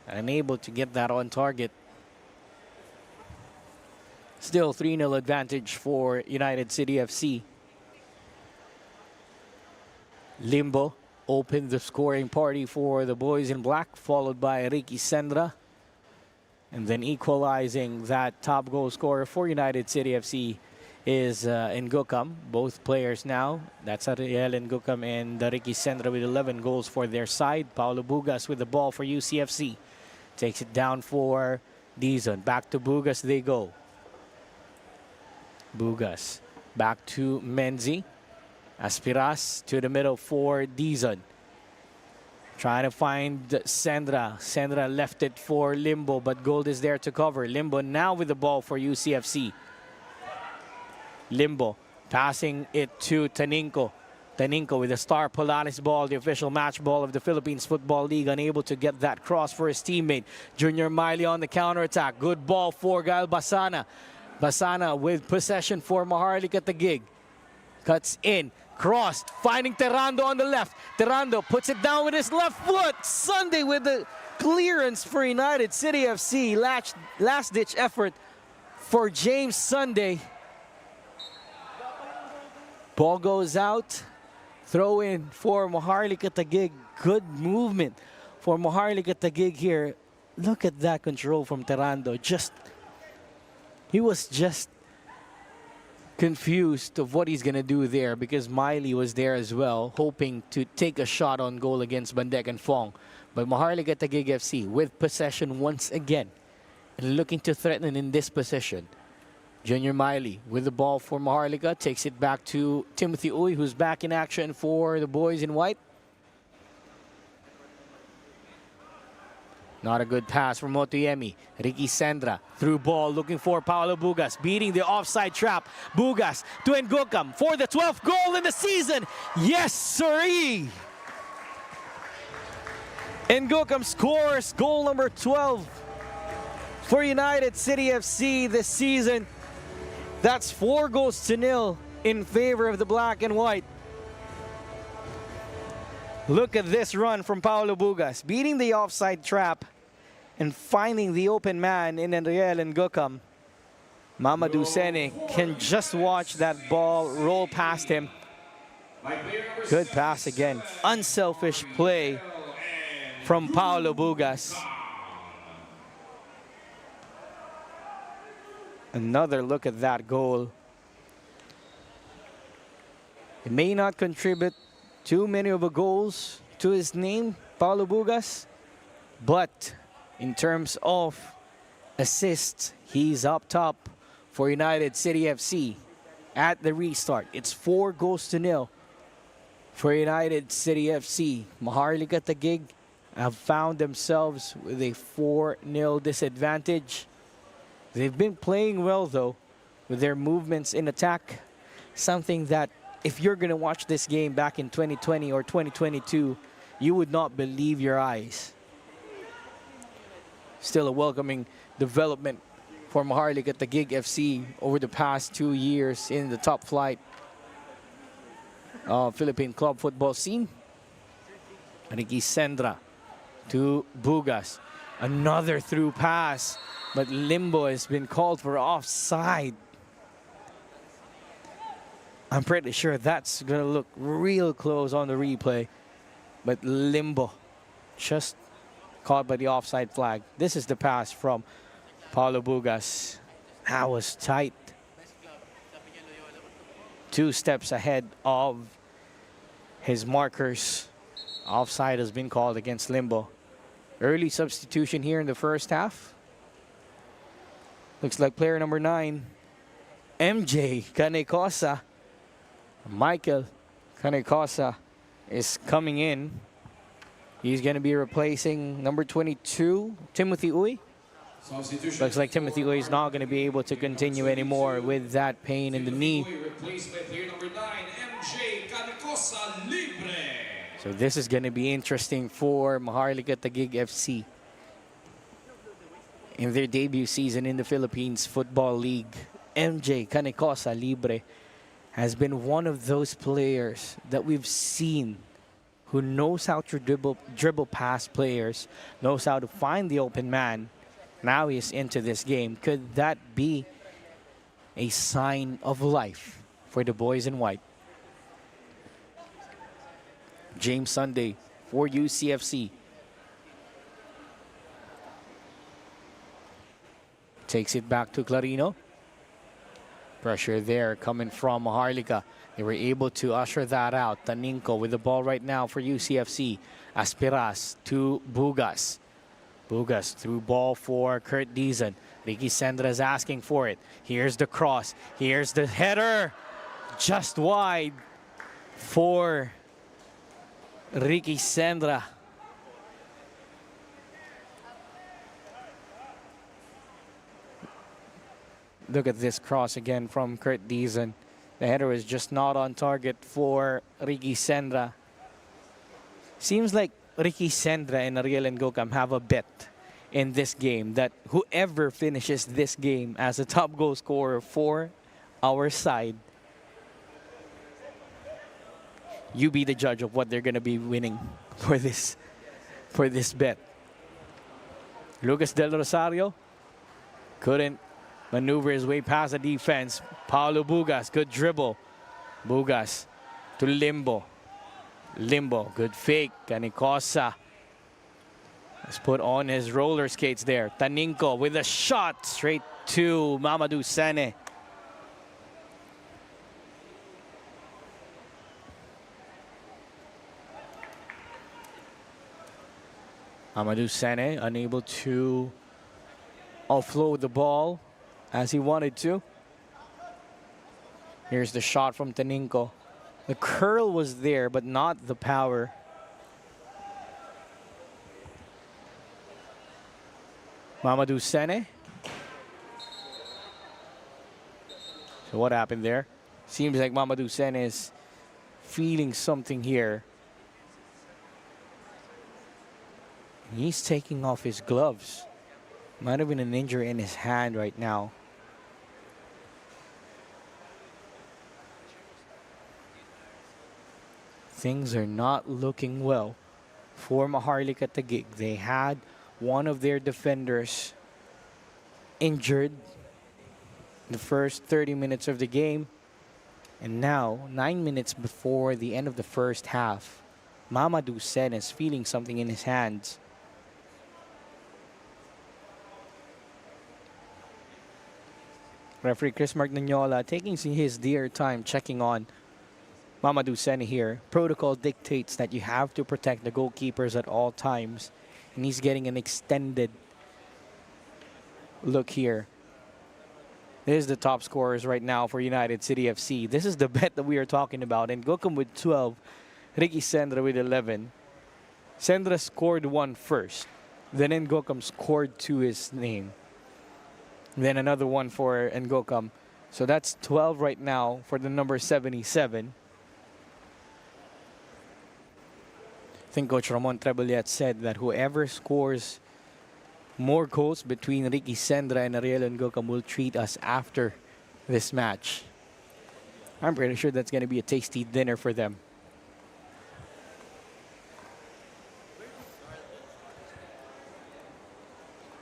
Unable to get that on target. Still 3-0 advantage for United City FC. Limbo opened the scoring party for the boys in black, followed by Ricky Sendra. And then equalizing that top goal scorer for United City FC is Ngueukam. Both players now, that's Ariel Ngueukam and Ricky Sendra with 11 goals for their side. Paulo Bugas with the ball for UCFC. Takes it down for Deason. Back to Bugas they go. Bugas back to Menzi. Aspiras to the middle for Deason. Trying to find Sendra. Sendra left it for Limbo, but Gold is there to cover. Limbo now with the ball for UCFC. Limbo passing it to Taninko. Taninko with the Star Polaris ball, the official match ball of the Philippines Football League, unable to get that cross for his teammate. Junior Miley on the counterattack. Good ball for Gael Basana. Basana with possession for Maharlika Taguig. Cuts in. Crossed. Finding Terrando on the left. Terrando puts it down with his left foot. Sunday with the clearance for United City FC. Last-ditch effort for James Sunday. Ball goes out. Throw in for Maharlika Taguig. Good movement for Maharlika Taguig here. Look at that control from Terrando. He was just confused of what he's going to do there because Miley was there as well, hoping to take a shot on goal against Bandek and Fong. But Maharlika Taguig FC with possession once again and looking to threaten in this position. Junior Miley with the ball for Maharlika, takes it back to Timothy Uy, who's back in action for the boys in white. Not a good pass from Otuyemi. Ricky Sendra through ball looking for Paulo Bugas, beating the offside trap. Bugas to Ngueukam for the 12th goal in the season. Yes, sirree! Ngueukam scores goal number 12 for United City FC this season. That's 4-0 in favor of the black and white. Look at this run from Paulo Bugas, beating the offside trap and finding the open man in Ariel Ngueukam. Mamadou Sene can just watch that ball roll past him. Good pass again. Unselfish play from Paolo Bugas. Another look at that goal. It may not contribute too many of the goals to his name, Paolo Bugas, but in terms of assists, he's up top for United City FC at the restart. It's 4-0 for United City FC. Maharlika Taguig have found themselves with a 4-0 disadvantage. They've been playing well, though, with their movements in attack. Something that, if you're going to watch this game back in 2020 or 2022, you would not believe your eyes. Still a welcoming development for Maharlika Taguig FC over the past 2 years in the top flight of Philippine club football scene. Ricky Sendra to Bugas. Another through pass, but Limbo has been called for offside. I'm pretty sure that's going to look real close on the replay, but Limbo just caught by the offside flag. This is the pass from Paolo Bugas. That was tight. 2 steps ahead of his markers. Offside has been called against Limbo. Early substitution here in the first half. Looks like player number 9, MJ Canecosa. Michael Canecosa is coming in. He's going to be replacing number 22, Timothy Uy. Looks like Timothy Uy is not going to be able to continue anymore with that pain in the knee. Replaced by player number 9, MJ Canecosa Libre. So this is going to be interesting for Maharlika Taguig FC. In their debut season in the Philippines Football League, MJ Canecosa Libre has been one of those players that we've seen who knows how to dribble past players, knows how to find the open man. Now he's into this game. Could that be a sign of life for the boys in white? James Sunday for UCFC. Takes it back to Clarino. Pressure there coming from Maharlika. They were able to usher that out. Taninco with the ball right now for UCFC. Aspiras to Bugas. Bugas through ball for Kurt Dizon. Ricky Sendra is asking for it. Here's the cross. Here's the header. Just wide for Ricky Sendra. Look at this cross again from Kurt Dizon. The header is just not on target for Ricky Sendra. Seems like Ricky Sendra and Ariel Ngueukam have a bet in this game that whoever finishes this game as a top goal scorer for our side, you be the judge of what they're going to be winning for this bet. Lucas Del Rosario couldn't maneuver his way past the defense. Paolo Bugas, good dribble. Bugas to Limbo. Limbo, good fake. Canecosa has put on his roller skates there. Taninco with a shot straight to Mamadou Sane. Mamadou Sane unable to offload the ball as he wanted to. Here's the shot from Taninco. The curl was there, but not the power. Mamadou Sane. So what happened there? Seems like Mamadou Sane is feeling something here. He's taking off his gloves. Might have been an injury in his hand right now. Things are not looking well for Maharlika Taguig. They had one of their defenders injured in the first 30 minutes of the game. And now, 9 minutes before the end of the first half, Mamadou Sen is feeling something in his hands. Referee Chris Martignola taking his dear time checking on Mamadou Sen here. Protocol dictates that you have to protect the goalkeepers at all times. And he's getting an extended look here. This is the top scorers right now for United City FC. This is the bet that we are talking about. And Ngueukam with 12, Ricky Sendra with 11. Sendra scored 1 first. Then Ngueukam scored to his name. Then another one for Ngueukam. So that's 12 right now for the number 77. I think Coach Ramon Treboliat said that whoever scores more goals between Ricky Sendra and Ariel Ngueukam will treat us after this match. I'm pretty sure that's going to be a tasty dinner for them.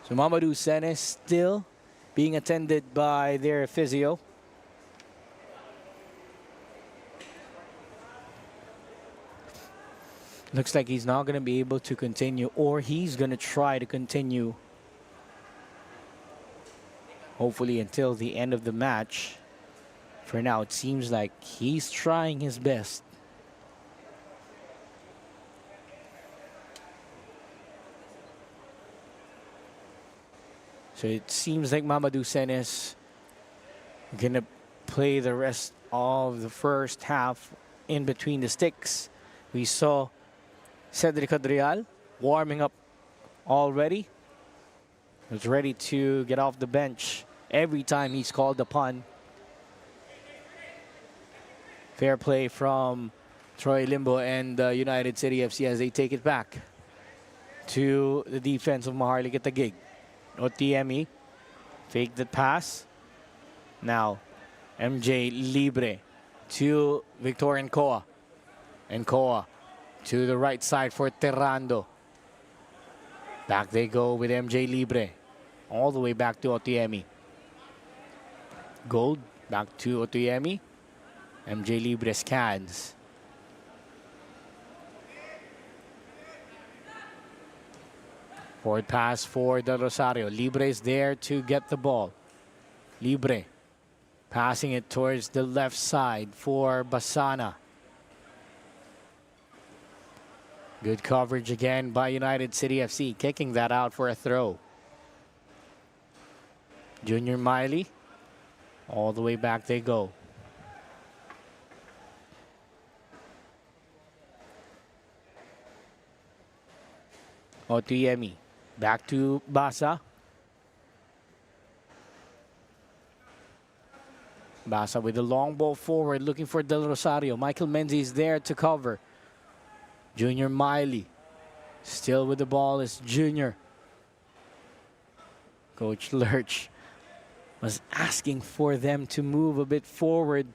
So Mamadou Sen is still being attended by their physio. Looks like he's not going to be able to continue, or he's going to try to continue, hopefully until the end of the match. For now, it seems like he's trying his best. So it seems like Mamadou Sen is going to play the rest of the first half in between the sticks. We saw Cedric Adrial warming up already. He's ready to get off the bench every time he's called upon. Fair play from Troy Limbo and United City FC as they take it back to the defense of Maharlika Taguig. Otuyemi, fake the pass. Now, MJ Libre to Victor Nkoa. Nkoa to the right side for Terrando. Back they go with MJ Libre. All the way back to Otuyemi. Gold, back to Otuyemi. MJ Libre scans. Forward pass for Del Rosario. Libre is there to get the ball. Libre passing it towards the left side for Basana. Good coverage again by United City FC. Kicking that out for a throw. Junior Miley. All the way back they go. Otuyemi. Back to Basa. Basa with the long ball forward, looking for Del Rosario. Michael Menzi is there to cover. Junior Miley. Still with the ball is Junior. Coach Lurch was asking for them to move a bit forward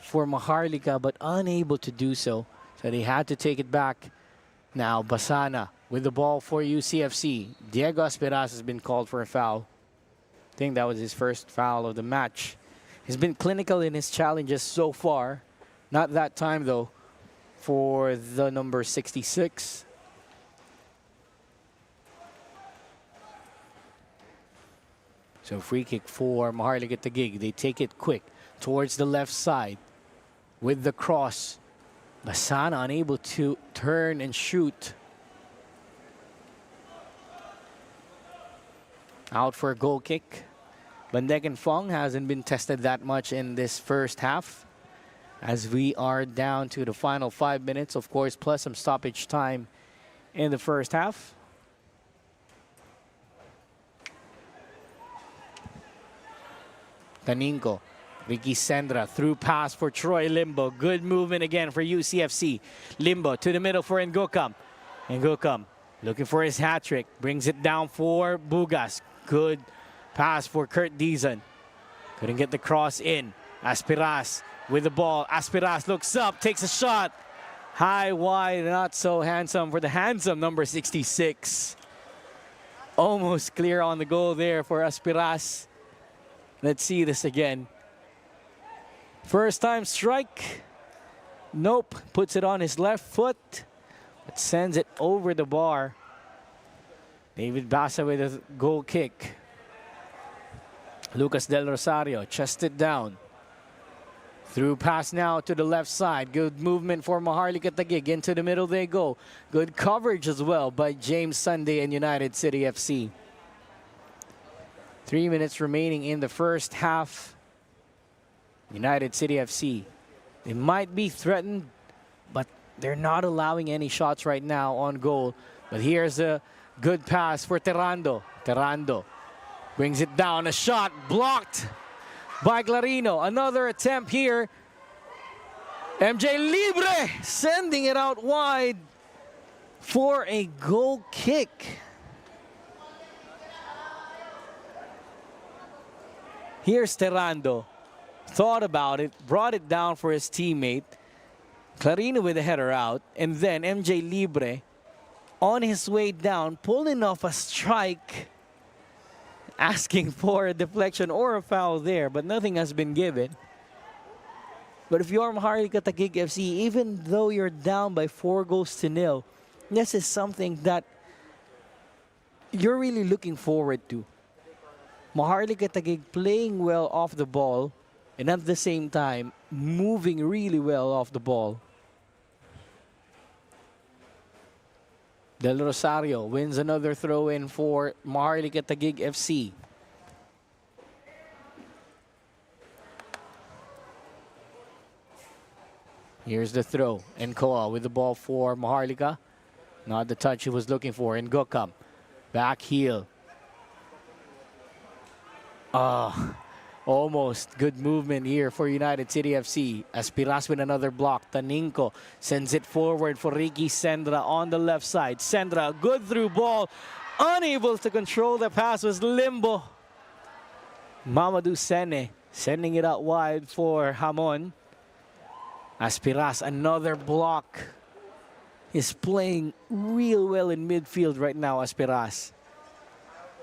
for Maharlika, but unable to do so. So they had to take it back. Now Basana with the ball for UCFC. Diego Asperas has been called for a foul. I think that was his first foul of the match. He's been clinical in his challenges so far. Not that time though for the number 66. So free kick for Maharlika Taguig. They take it quick towards the left side with the cross. Basana unable to turn and shoot. Out for a goal kick. Bandek Fong hasn't been tested that much in this first half, as we are down to the final 5 minutes, of course, plus some stoppage time in the first half. Taninko, Ricky Sendra, through pass for Troy Limbo. Good movement again for UCFC. Limbo to the middle for Ngueukam. Ngueukam looking for his hat trick. Brings it down for Bugas. Good pass for Kurt Dizon. Couldn't get the cross in. Asperas with the ball. Asperas looks up, takes a shot. High, wide, not so handsome for the handsome number 66. Almost clear on the goal there for Asperas. Let's see this again. First time strike. Nope. Puts it on his left foot. It sends it over the bar. David Basa with a goal kick. Lucas Del Rosario chested down. Through pass now to the left side. Good movement for Maharlika Taguig. Into the middle they go. Good coverage as well by James Sunday and United City FC. 3 minutes remaining in the first half. United City FC. They might be threatened, but they're not allowing any shots right now on goal. But here's a good pass for Terrando. Terrando brings it down. A shot blocked by Clarino. Another attempt here. MJ Libre sending it out wide for a goal kick. Here's Terrando. Thought about it, brought it down for his teammate. Clarino with the header out. And then MJ Libre on his way down, pulling off a strike, asking for a deflection or a foul there, but nothing has been given. But if you're Maharlika Taguig FC, even though you're down by 4-0, this is something that you're really looking forward to. Maharlika Taguig playing well off the ball and at the same time moving really well off the ball. Del Rosario wins another throw-in for Maharlika Taguig FC. Here's the throw. Nkoa with the ball for Maharlika. Not the touch he was looking for. Ngueukam. Back heel. Almost good movement here for United City FC. Aspiras with another block. Taninco sends it forward for Ricky Sendra on the left side. Sendra, good through ball. Unable to control the pass was Limbo. Mamadou Sene sending it out wide for Hamon. Aspiras, another block. He's playing real well in midfield right now, Aspiras.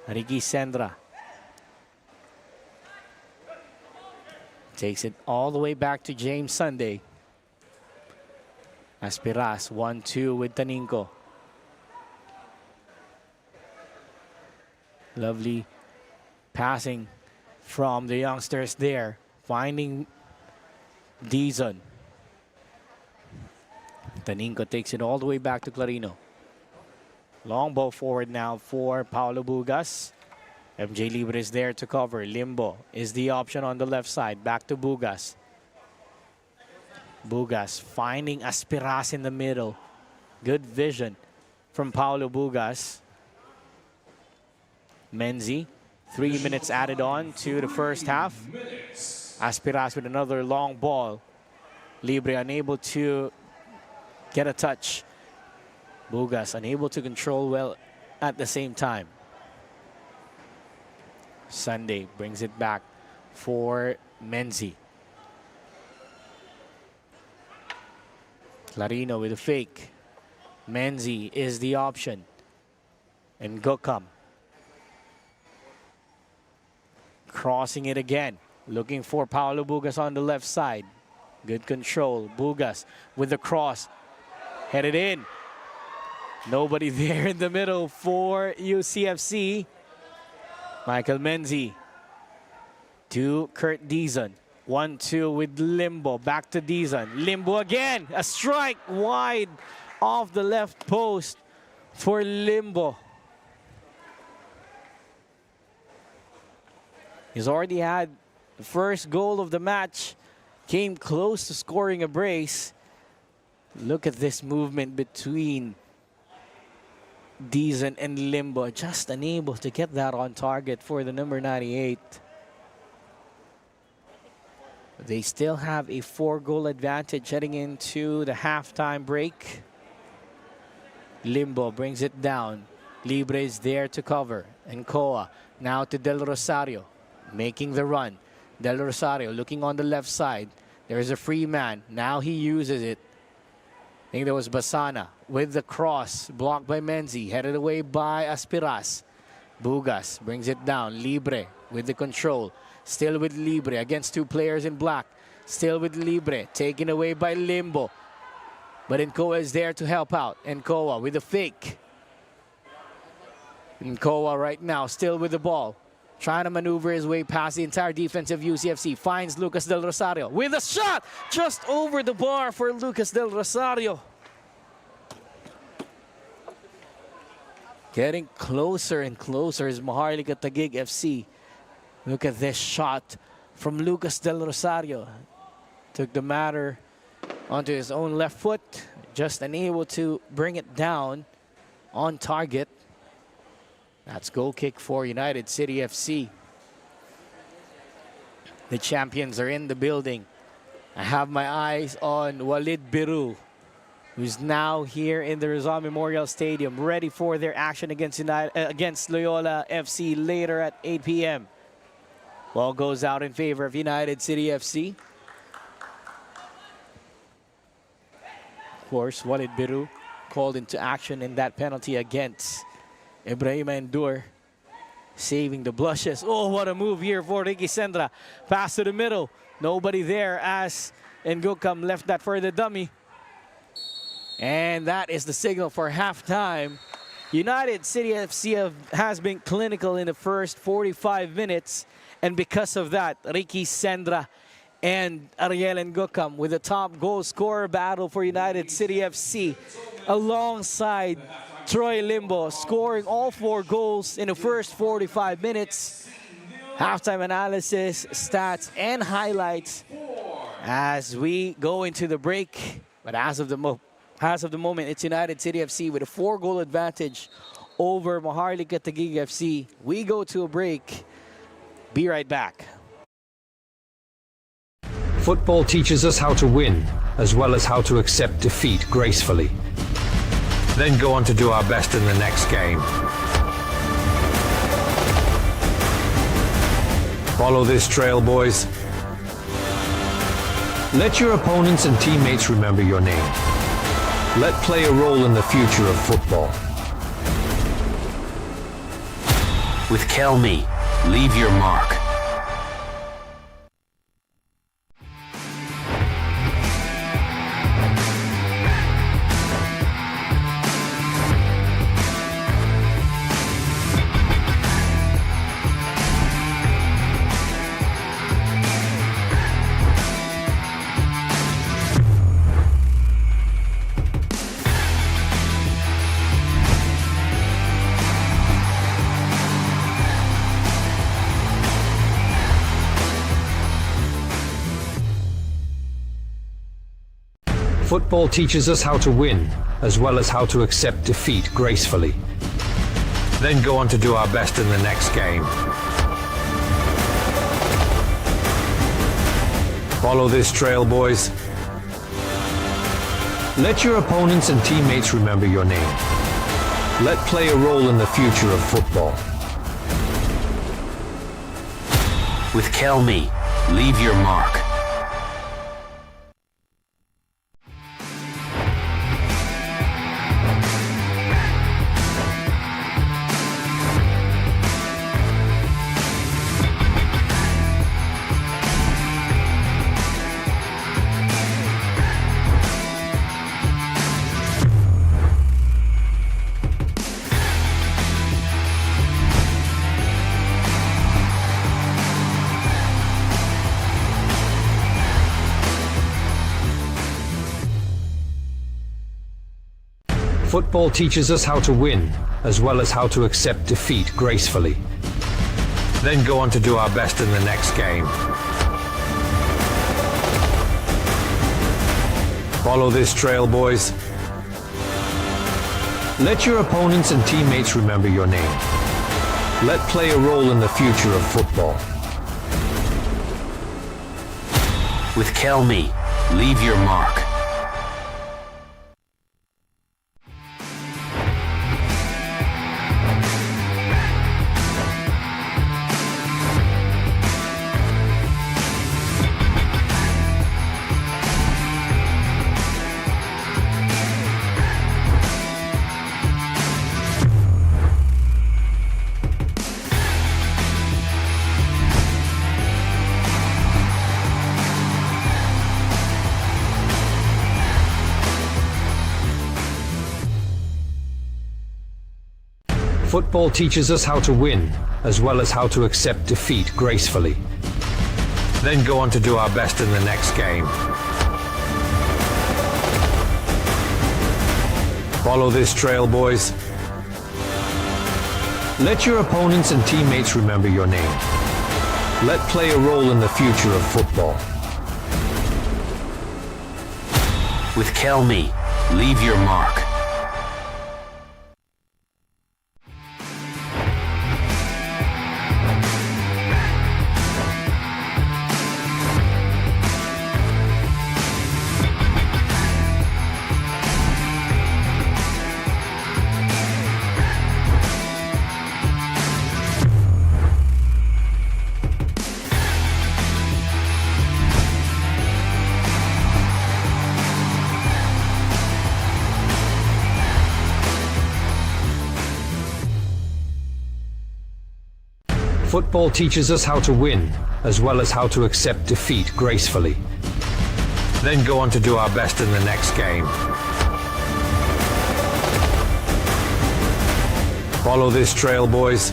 Ricky Sendra takes it all the way back to James Sunday. Aspiras, 1-2 with Taninco. Lovely passing from the youngsters there. Finding Dizon. Taninco takes it all the way back to Clarino. Long ball forward now for Paulo Bugas. MJ Libre is there to cover. Limbo is the option on the left side. Back to Bugas. Bugas finding Aspiras in the middle. Good vision from Paulo Bugas. Menzi, 3 minutes added on to the first half. Aspiras with another long ball. Libre unable to get a touch. Bugas unable to control well at the same time. Sunday brings it back for Menzi. Clarino with a fake. Menzi is the option. And Ngueukam crossing it again. Looking for Paulo Bugas on the left side. Good control. Bugas with the cross. Headed in. Nobody there in the middle for UCFC. Michael Menzi to Kurt Dizon. 1-2 with Limbo. Back to Dizon. Limbo again. A strike wide off the left post for Limbo. He's already had the first goal of the match. Came close to scoring a brace. Look at this movement between Dizon and Limbo, just unable to get that on target for the number 98. They still have a 4-goal advantage heading into the halftime break. Limbo brings it down. Libre is there to cover. Nkoa now to Del Rosario, making the run. Del Rosario looking on the left side. There's a free man. Now he uses it. I think there was Basana with the cross, blocked by Menzi, headed away by Aspiras. Bugas brings it down. Libre with the control. Still with Libre against two players in black. Still with Libre, taken away by Limbo. But Nkoa is there to help out. Nkoa with a fake. Nkoa right now still with the ball. Trying to maneuver his way past the entire defense of UCFC. Finds Lucas Del Rosario with a shot just over the bar for Lucas Del Rosario. Getting closer and closer is Maharlika Taguig FC. Look at this shot from Lucas Del Rosario. Took the matter onto his own left foot. Just unable to bring it down on target. That's goal kick for United City FC. The champions are in the building. I have my eyes on Walid Biru, who's now here in the Rizal Memorial Stadium, ready for their action against Loyola FC later at 8 p.m. Ball goes out in favor of United City FC. Of course, Walid Biru called into action in that penalty against Ibrahima Endur, saving the blushes. Oh, what a move here for Ricky Sendra. Pass to the middle. Nobody there as Ngueukam left that for the dummy. And that is the signal for halftime. United City FC has been clinical in the first 45 minutes. And because of that, Ricky Sendra and Ariel Ngueukam with the top goal scorer battle for United City FC alongside Troy Limbo, scoring all 4 goals in the first 45 minutes. Halftime analysis, stats, and highlights as we go into the break. But as of the moment, it's United City FC with a 4-goal advantage over Maharlika Taguig FC. We go to a break. Be right back. Football teaches us how to win, as well as how to accept defeat gracefully. Then go on to do our best in the next game. Follow this trail, boys. Let your opponents and teammates remember your name. Let play a role in the future of football. With Kelme, leave your mark. Football teaches us how to win, as well as how to accept defeat gracefully. Then go on to do our best in the next game. Follow this trail, boys. Let your opponents and teammates remember your name. Let play a role in the future of football. With Kelme, leave your mark. Football teaches us how to win, as well as how to accept defeat gracefully. Then go on to do our best in the next game. Follow this trail, boys. Let your opponents and teammates remember your name. Let play a role in the future of football. With Kelme, leave your mark. Football teaches us how to win, as well as how to accept defeat gracefully. Then go on to do our best in the next game. Follow this trail, boys. Let your opponents and teammates remember your name. Let play a role in the future of football. With Kelme, leave your mark. Football teaches us how to win, as well as how to accept defeat gracefully. Then go on to do our best in the next game. Follow this trail, boys.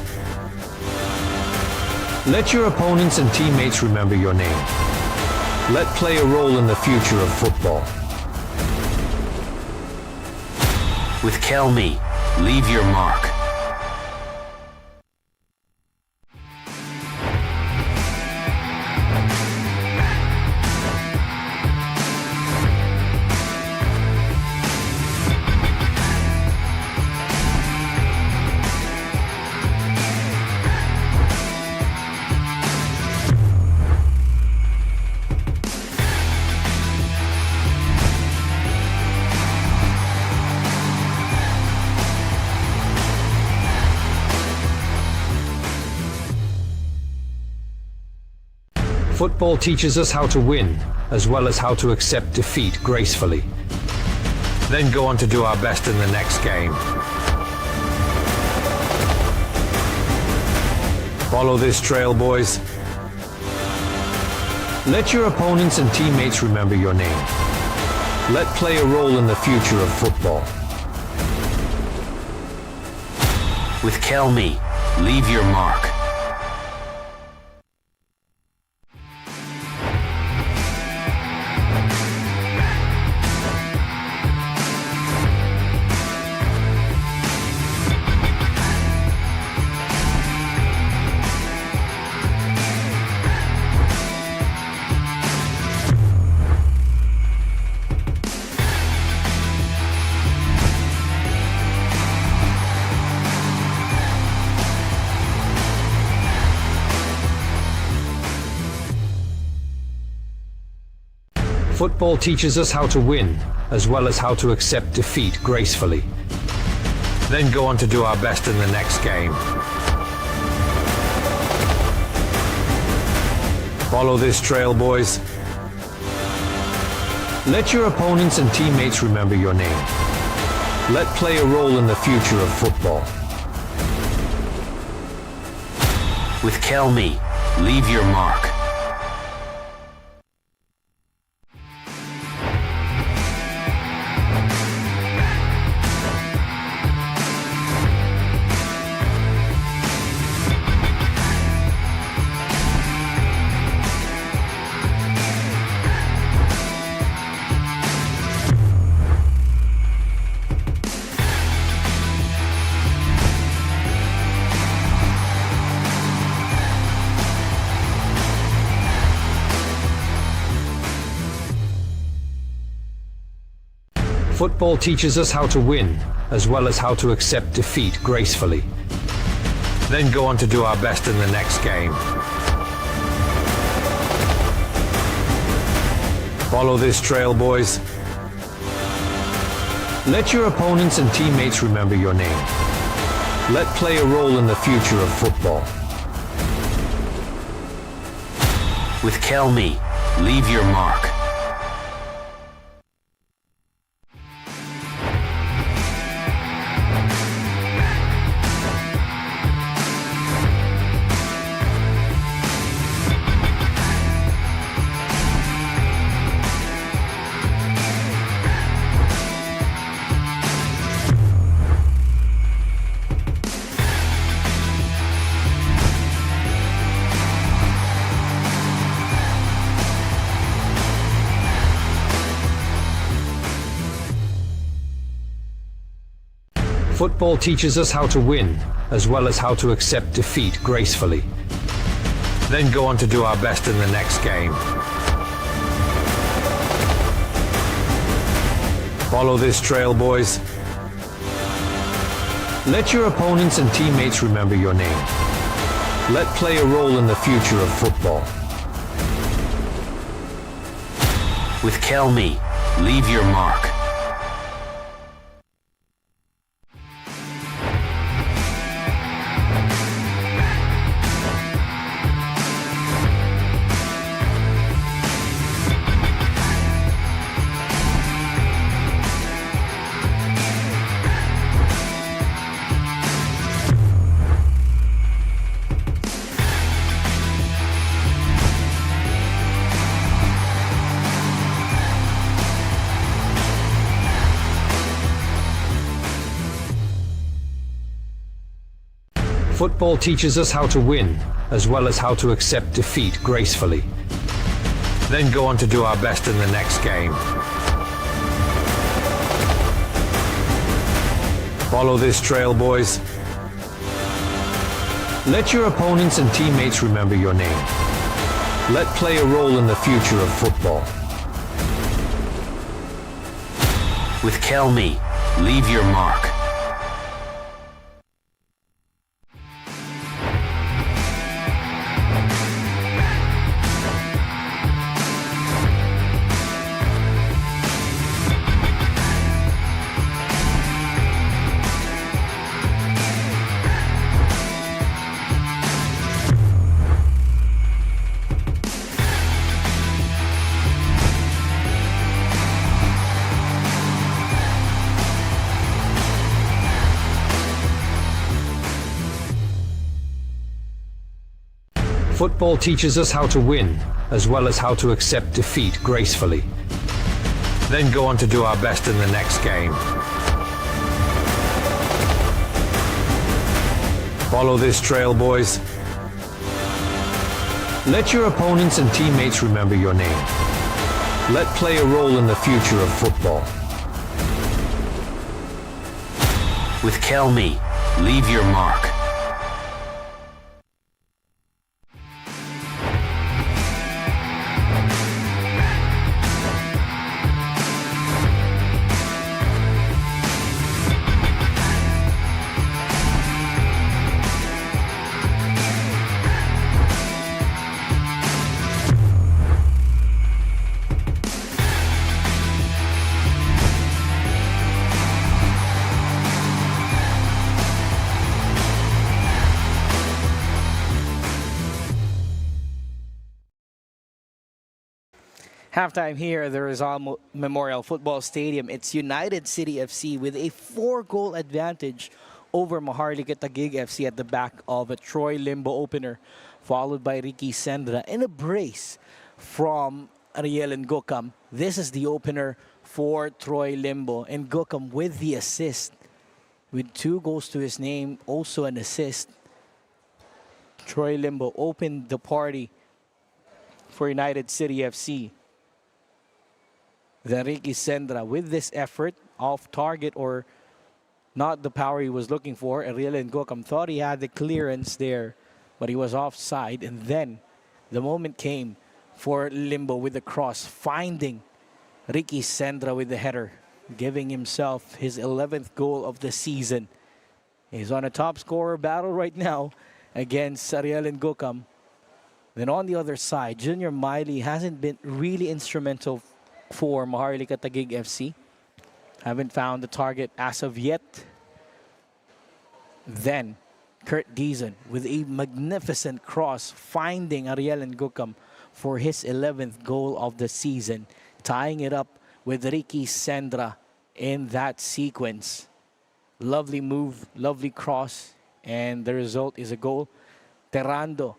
Let your opponents and teammates remember your name. Let play a role in the future of football. With Kelme, leave your mark. Football teaches us how to win, as well as how to accept defeat gracefully. Then go on to do our best in the next game. Follow this trail, boys. Let your opponents and teammates remember your name. Let play a role in the future of football. With Kelme, leave your mark. Football teaches us how to win, as well as how to accept defeat gracefully. Then go on to do our best in the next game. Follow this trail, boys. Let your opponents and teammates remember your name. Let play a role in the future of football. With Kelme, leave your mark. Football teaches us how to win, as well as how to accept defeat gracefully. Then go on to do our best in the next game. Follow this trail, boys. Let your opponents and teammates remember your name. Let play a role in the future of football. With Kelme, leave your mark. Football teaches us how to win, as well as how to accept defeat gracefully. Then go on to do our best in the next game. Follow this trail, boys. Let your opponents and teammates remember your name. Let play a role in the future of football. With Kelme, leave your mark. Football teaches us how to win, as well as how to accept defeat gracefully. Then go on to do our best in the next game. Follow this trail, boys. Let your opponents and teammates remember your name. Let play a role in the future of football. With Kelme, leave your mark. Football teaches us how to win, as well as how to accept defeat gracefully. Then go on to do our best in the next game. Follow this trail, boys. Let your opponents and teammates remember your name. Let play a role in the future of football. With Kelme, leave your mark. Halftime here at the Rizal Memorial Football Stadium. It's United City FC with a 4-goal advantage over Maharlika Taguig FC at the back of a Troy Limbo opener, followed by Ricky Sendra in a brace from Ariel Ngueukam. This is the opener for Troy Limbo. And Ngueukam with the assist, with 2 goals to his name, also an assist. Troy Limbo opened the party for United City FC. Then Ricky Sendra with this effort, off target or not the power he was looking for. Ariel Ngueukam thought he had the clearance there, but he was offside. And then the moment came for Limbo with the cross, finding Ricky Sendra with the header, giving himself his 11th goal of the season. He's on a top scorer battle right now against Ariel Ngueukam. Then on the other side, Junior Miley hasn't been really instrumental for Maharlika Taguig FC. Haven't found the target as of yet. Then Kurt Dizon with a magnificent cross, finding Ariel Ngueukam for his 11th goal of the season, tying it up with Ricky Sendra in that sequence. Lovely move, lovely cross, and the result is a goal. Terrando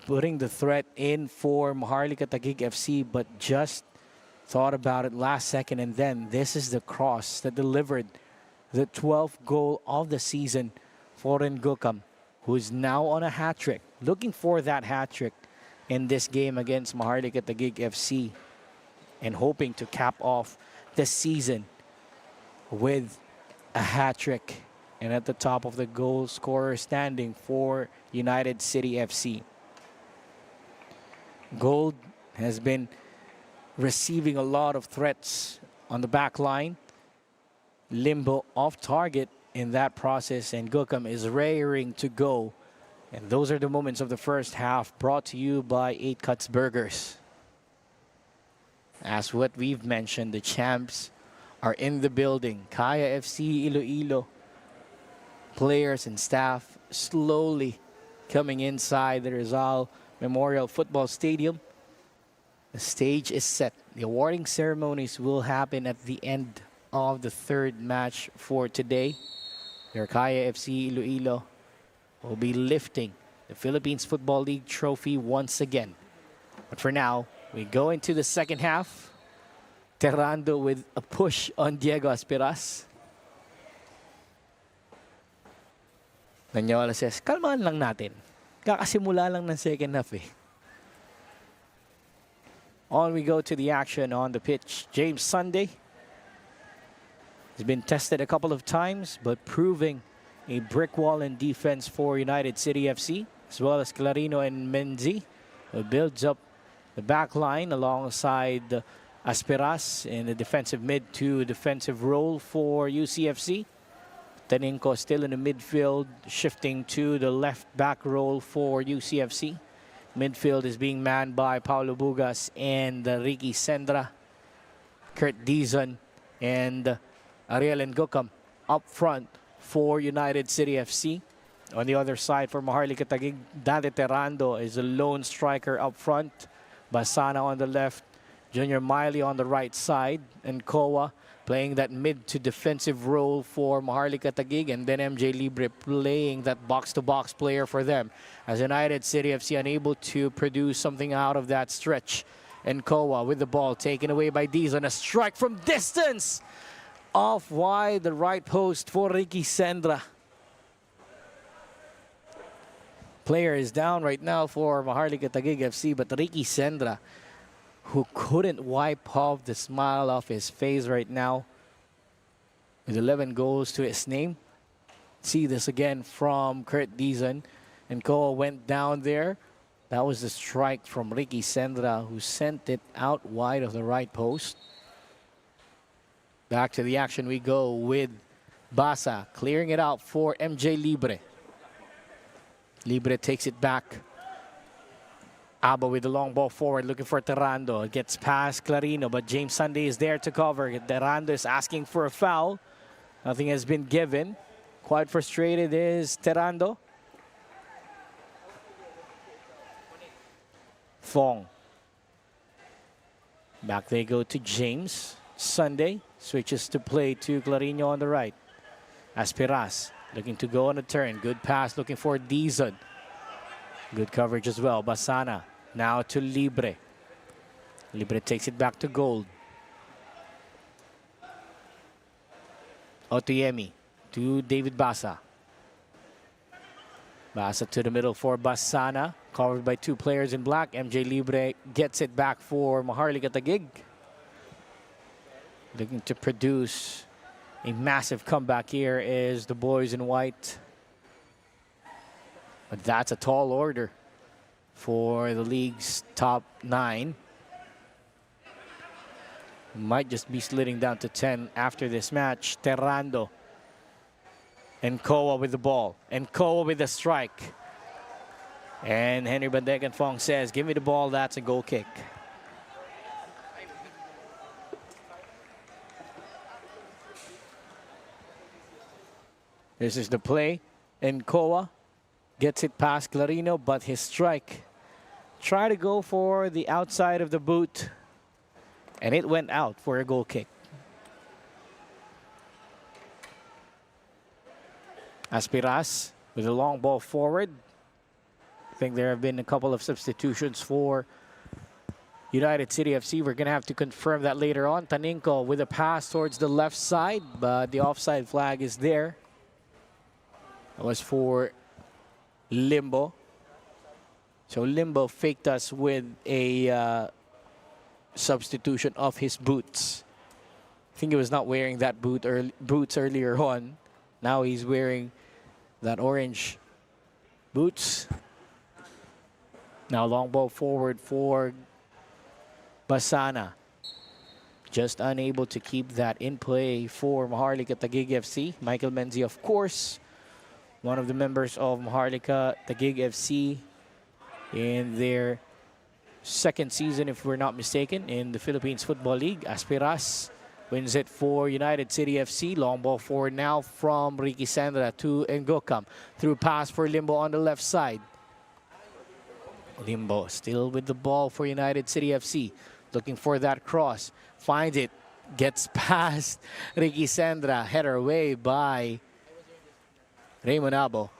putting the threat in for Maharlika Taguig FC, but just thought about it last second, and then this is the cross that delivered the 12th goal of the season for Ngueukam, who is now on a hat-trick. Looking for that hat-trick in this game against Maharlika Taguig FC, and hoping to cap off the season with a hat-trick and at the top of the goal scorer standing for United City FC. Gold has been receiving a lot of threats on the back line. Limbo off target in that process, and Ngueukam is raring to go. And those are the moments of the first half, brought to you by 8 Cuts Burgers. As what we've mentioned, the champs are in the building. Kaya FC Iloilo players and staff slowly coming inside the Rizal Memorial Football Stadium. The stage is set. The awarding ceremonies will happen at the end of the third match for today. Their Kaya FC Iloilo will be lifting the Philippines Football League trophy once again. But for now, we go into the second half. Terrando with a push on Diego Aspiras. Nanyola says, kalmaan lang natin. Kakasimula lang ng second half eh. On we go to the action on the pitch. James Sunday has been tested a couple of times, but proving a brick wall in defense for United City FC, as well as Clarino and Menzi, who builds up the back line alongside Aspiras in the defensive mid to defensive role for UCFC. Taninko still in the midfield, shifting to the left back role for UCFC. Midfield is being manned by Paulo Bugas and Ricky Sendra. Kurt Dizon and Ariel Ngueukam up front for United City FC. On the other side for Maharlika Taguig, Dante Terrando is a lone striker up front. Basana on the left, Junior Miley on the right side, and Kowa playing that mid to defensive role for Maharlika Taguig, and then MJ Libre playing that box-to-box player for them, as United City FC unable to produce something out of that stretch. And Kowa with the ball taken away by Dizon, a strike from distance off wide the right post for Ricky Sendra. Player is down right now for Maharlika Taguig FC, but Ricky Sendra, who couldn't wipe off the smile off his face right now, with 11 goals to his name. See this again from Kurt Dizon, and Koa went down there. That was the strike from Ricky Sendra, who sent it out wide of the right post. Back to the action we go with Basa clearing it out for MJ Libre. Libre takes it back. Aba with the long ball forward, looking for Terrando. It gets past Clarino, but James Sunday is there to cover. Terrando is asking for a foul. Nothing has been given. Quite frustrated is Terrando. Fong. Back they go to James. Sunday switches to play to Clarino on the right. Aspiras looking to go on a turn. Good pass looking for Dizon. Good coverage as well. Basana now to Libre. Libre takes it back to Gold. Otuyemi to David Basa. Basa to the middle for Basana. Covered by 2 players in black. MJ Libre gets it back for Maharlika Taguig. Looking to produce a massive comeback here is the boys in white. But that's a tall order for the league's top 9. Might just be sliding down to 10 after this match. Terrando and Kowa with the ball. And Kowa with the strike. And Henry Bandegan-Fong says, give me the ball, that's a goal kick. This is the play. And Kowa gets it past Clarino, but his strike tried to go for the outside of the boot, and it went out for a goal kick. Aspiras with a long ball forward. I think there have been a couple of substitutions for United City FC. We're going to have to confirm that later on. Taninko with a pass towards the left side, but the offside flag is there. That was for Limbo. So Limbo faked us with a substitution of his boots. I think he was not wearing that boots earlier on. Now he's wearing that orange boots. Now long ball forward for Basana. Just unable to keep that in play for Maharlika Taguig FC. Michael Menzi, of course, one of the members of Maharlika Taguig FC in their second season, if we're not mistaken, in the Philippines Football League. Aspiras wins it for United City FC. Long ball forward now from Ricky Sendra to Ngueukam. Through pass for Limbo on the left side. Limbo still with the ball for United City FC. Looking for that cross. Finds it. Gets past Ricky Sendra. Header away by Raymond Abo.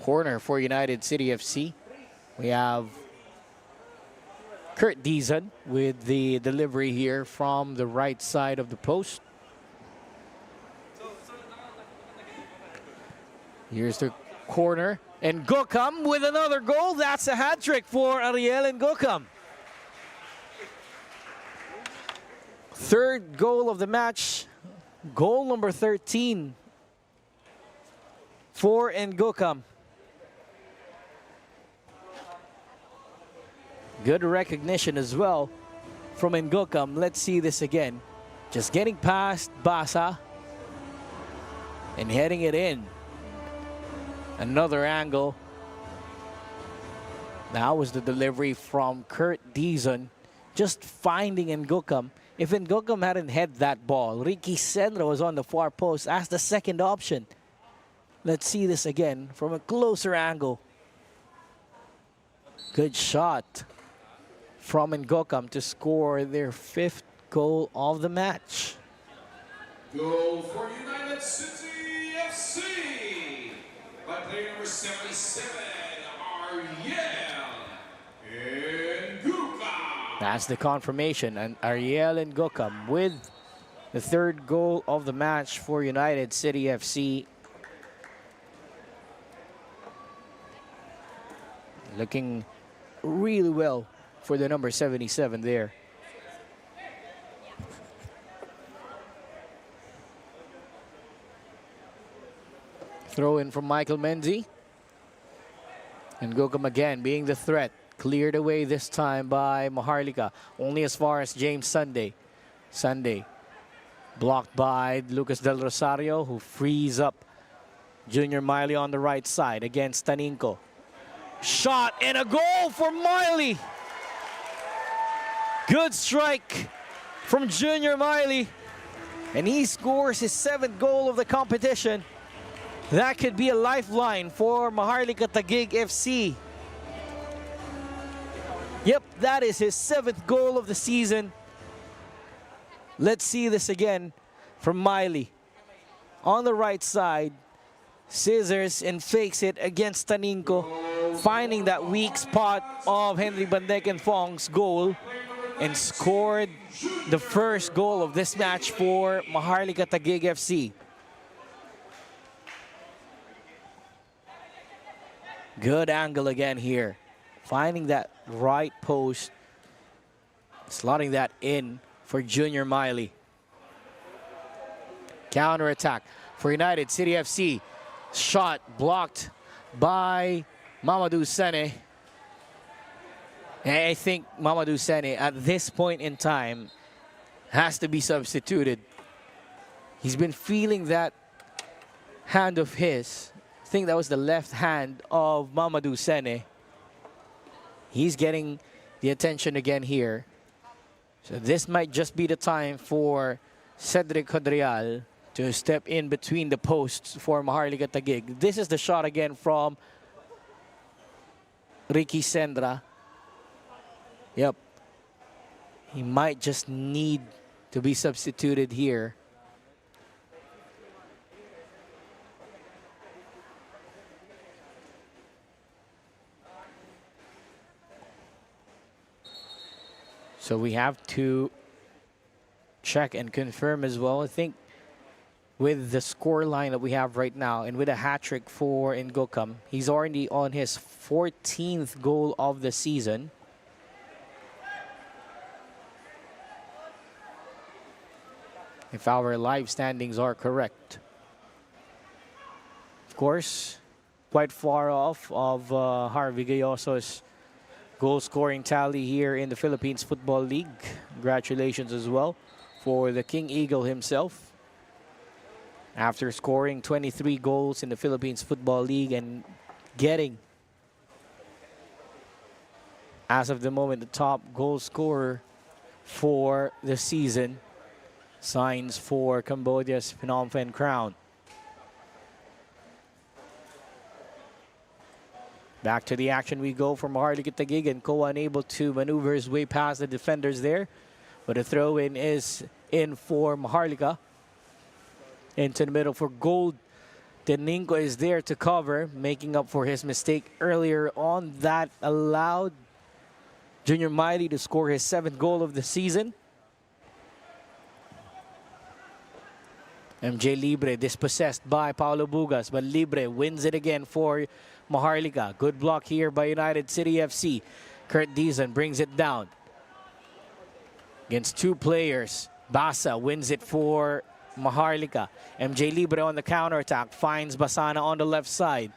Corner for United City FC. We have Kurt Dizon with the delivery here from the right side of the post. Here's the corner. And Ngueukam with another goal. That's a hat trick for Ariel and Ngueukam. Third goal of the match. Goal number 13 for Ngueukam. Good recognition as well from Ngueukam. Let's see this again. Just getting past Basa and heading it in. Another angle. That was the delivery from Kurt Dizon. Just finding Ngueukam. If Ngueukam hadn't had that ball, Ricky Sendra was on the far post as the second option. Let's see this again from a closer angle. Good shot from Ngueukam to score their 5th goal of the match. Goal for United City FC by player number 77, Ariel Ngueukam. That's the confirmation, and Ariel Ngueukam with the 3rd goal of the match for United City FC. Looking really well for the number 77 there. Throw in from Michael Menzi. And Ngueukam again being the threat. Cleared away this time by Maharlika. Only as far as James Sunday. Sunday blocked by Lucas Del Rosario, who frees up Junior Miley on the right side against Taninco. Shot and a goal for Miley. Good strike from Junior Miley. And he scores his 7th goal of the competition. That could be a lifeline for Maharlika Taguig FC. Yep, that is his 7th goal of the season. Let's see this again from Miley. On the right side, scissors and fakes it against Taninco, finding that weak spot of Henry Bandekenfong's goal, and scored the 1st goal of this match for Maharlika Taguig FC. Good angle again here. Finding that right post. Slotting that in for Junior Miley. Counter attack for United City FC. Shot blocked by Mamadou Sene. And I think Mamadou Sene at this point in time has to be substituted. He's been feeling that hand of his. I think that was the left hand of Mamadou Sene. He's getting the attention again here. So this might just be the time for Cedric Hodrial to step in between the posts for Maharlika Taguig. This is the shot again from Ricky Sendra. Yep. He might just need to be substituted here. So we have to check and confirm as well. I think with the score line that we have right now and with a hat trick for Ngueukam. He's already on his 14th goal of the season. If our live standings are correct. Of course, quite far off of Harvey Gayoso's goal scoring tally here in the Philippines Football League. Congratulations as well for the King Eagle himself. After scoring 23 goals in the Philippines Football League and getting, as of the moment, the top goal scorer for the season, signs for Cambodia's Phnom Penh Crown. Back to the action we go for Maharlika Taguig, and Koa unable to maneuver his way past the defenders there. But a throw-in is in for Maharlika. Into the middle for Gold. Teninko is there to cover, making up for his mistake earlier on. That allowed Junior Miley to score his 7th goal of the season. MJ Libre dispossessed by Paulo Bugas, but Libre wins it again for Maharlika. Good block here by United City FC. Kurt Dizon brings it down against 2 players. Basa wins it for Maharlika. MJ Libre on the counterattack finds Basana on the left side.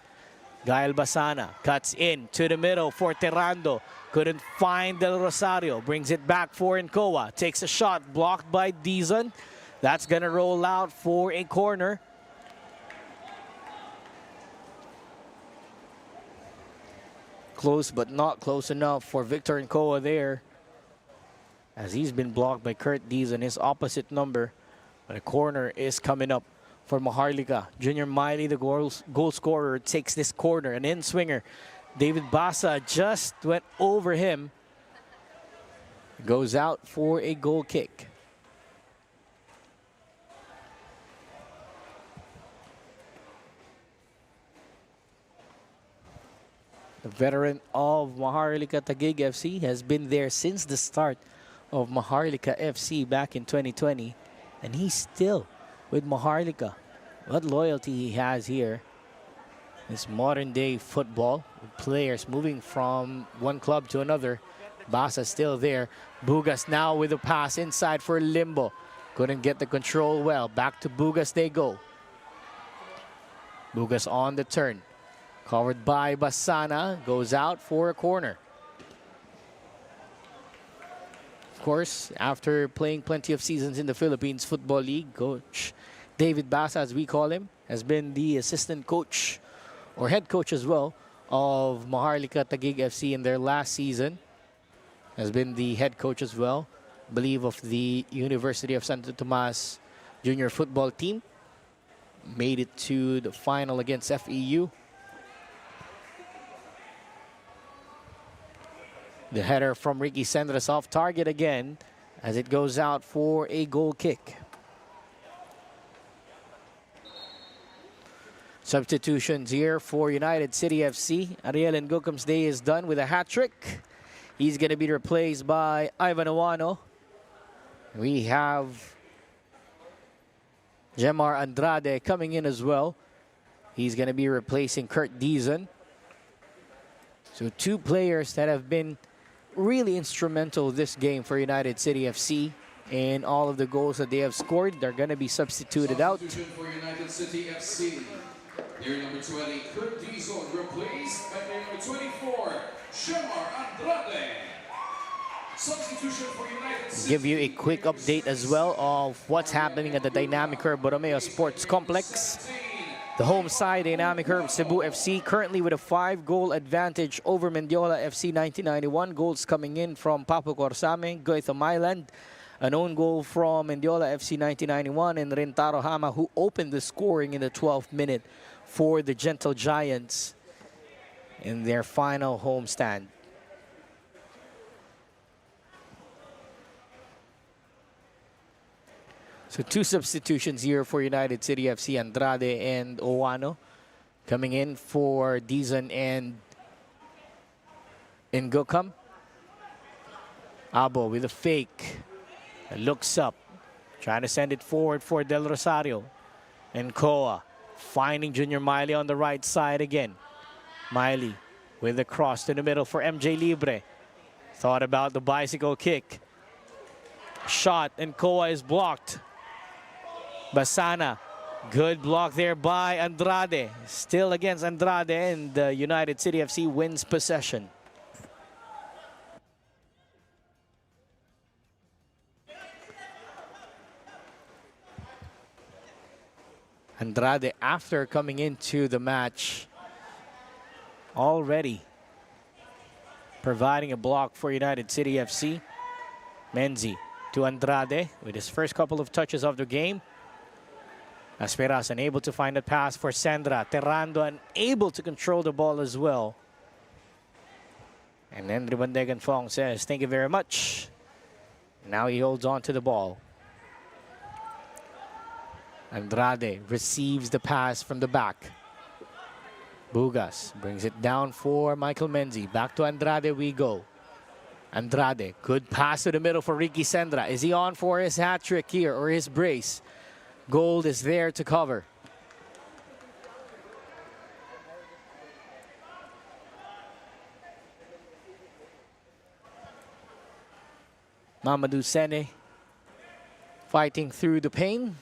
Gael Basana cuts in to the middle for Terrando. Couldn't find Del Rosario. Brings it back for Nkoa. Takes a shot blocked by Dizon. That's going to roll out for a corner. Close but not close enough for Victor Nkoa there, as he's been blocked by Kurt Dizon, his opposite number. But a corner is coming up for Maharlika. Junior Miley, the goal scorer, takes this corner. An in-swinger. David Basa just went over him. Goes out for a goal kick. The veteran of Maharlika Taguig FC has been there since the start of Maharlika FC back in 2020. And he's still with Maharlika. What loyalty he has here. It's modern day football with players moving from one club to another. Basa still there. Bugas now with a pass inside for Limbo. Couldn't get the control well. Back to Bugas they go. Bugas on the turn. Covered by Basana. Goes out for a corner. Of course, after playing plenty of seasons in the Philippines Football League, Coach David Basa, as we call him, has been the assistant coach or head coach as well of Maharlika Taguig FC in their last season. Has been the head coach as well, I believe, of the University of Santo Tomas junior football team. Made it to the final against FEU. The header from Ricky Sendra off target again as it goes out for a goal kick. Substitutions here for United City FC. Ariel Ngueukam's day is done with a hat trick. He's going to be replaced by Ivan Owano. We have Jemar Andrade coming in as well. He's going to be replacing Kurt Dizon. So 2 players that have been really instrumental this game for United City FC, and all of the goals that they have scored, they're going to be substituted out. Substitution for United City FC. Player number 20, Kurt Dizon, replaced by player number 24, Jemar Andrade. Substitution for United City. Give you a quick update as well of what's happening at the Dynamic Herb Borromeo Sports Complex. The home side, Dynamic Herb Cebu FC, currently with a 5-goal advantage over Mendiola FC 1991. Goals coming in from Papu Corsame, Goito Myland, an own goal from Mendiola FC 1991, and Rentaro Hama, who opened the scoring in the 12th minute for the Gentle Giants in their final homestand. So 2 substitutions here for United City FC, Andrade and Owano. Coming in for Dizon and Ngueukam. Abo with a fake. Looks up. Trying to send it forward for Del Rosario. And Koa finding Junior Miley on the right side again. Miley with the cross to the middle for MJ Libre. Thought about the bicycle kick. Shot and Koa is blocked. Basana, good block there by Andrade. Still against Andrade, and United City FC wins possession. Andrade, after coming into the match, already providing a block for United City FC. Menzi to Andrade with his first couple of touches of the game. Asperas unable to find a pass for Sendra. Terrando unable to control the ball as well. And then Ribandegan Fong says, thank you very much. Now he holds on to the ball. Andrade receives the pass from the back. Bugas brings it down for Michael Menzi. Back to Andrade we go. Andrade, good pass to the middle for Ricky Sendra. Is he on for his hat trick here or his brace? Gold is there to cover. Mamadou Sene fighting through the pain.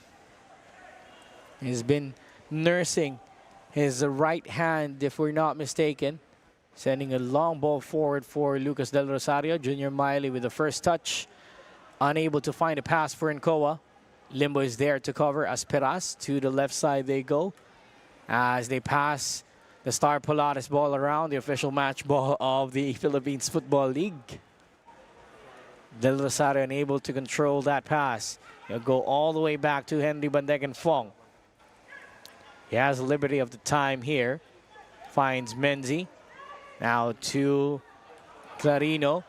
He's been nursing his right hand, if we're not mistaken. Sending a long ball forward for Lucas Del Rosario. Junior Miley with the first touch. Unable to find a pass for Nkoa. Limbo is there to cover. Asperas to the left side they go. As they pass the Star Polaris ball around, the official match ball of the Philippines Football League. Del Rosario unable to control that pass. He'll go all the way back to Henry Bandegan Fong. He has liberty of the time here. Finds Menzi. Now to Clarino.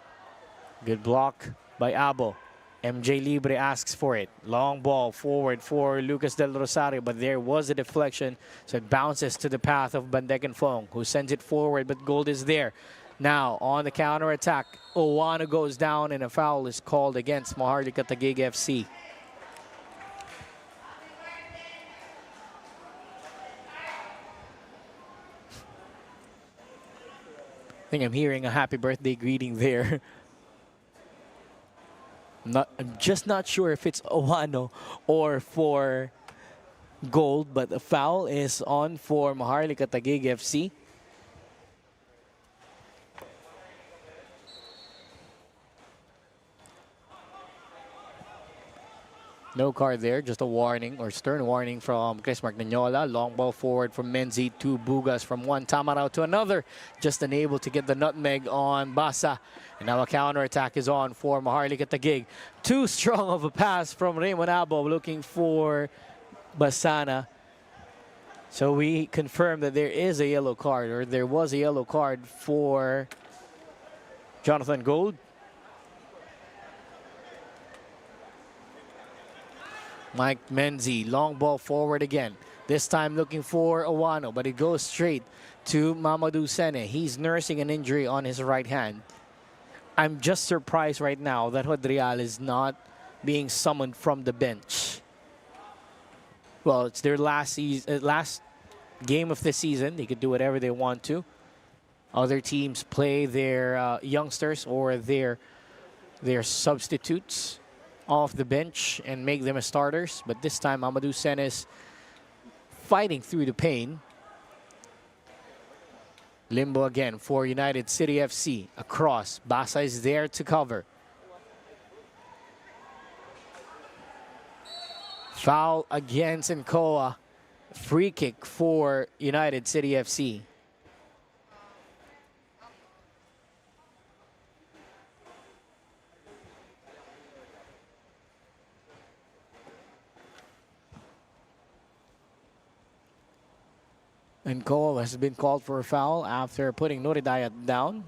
Good block by Abo. MJ Libre asks for it. Long ball forward for Lucas Del Rosario, but there was a deflection, so it bounces to the path of Bandegan Fong, who sends it forward, but gold is there. Now on the counter attack, Owano goes down and a foul is called against Maharlika Taguig FC. I think I'm hearing a happy birthday greeting there. I'm just not sure if it's Owano or for gold, but the foul is on for Maharlika Taguig FC. No card there, just a warning or stern warning from Chris Magnola. Long ball forward from Menzi to Bugas, from one Tamarao to another. Just unable to get the nutmeg on Basa. And now a counter attack is on for Maharlika Taguig. Too strong of a pass from Raymond Abo looking for Basana. So we confirm that there is a yellow card, or there was a yellow card for Jonathan Gold. Mike Menzi, long ball forward again. This time looking for Owano, but it goes straight to Mamadou Sene. He's nursing an injury on his right hand. I'm just surprised right now that Rodrial is not being summoned from the bench. Well, it's their last game of the season. They could do whatever they want to. Other teams play their youngsters or their substitutes off the bench and make them as starters. But this time, Mamadou Sen is fighting through the pain. Limbo again for United City FC. Across. Basa is there to cover. Foul against Nkoa. Free kick for United City FC. Nkoa has been called for a foul after putting Noridayat down.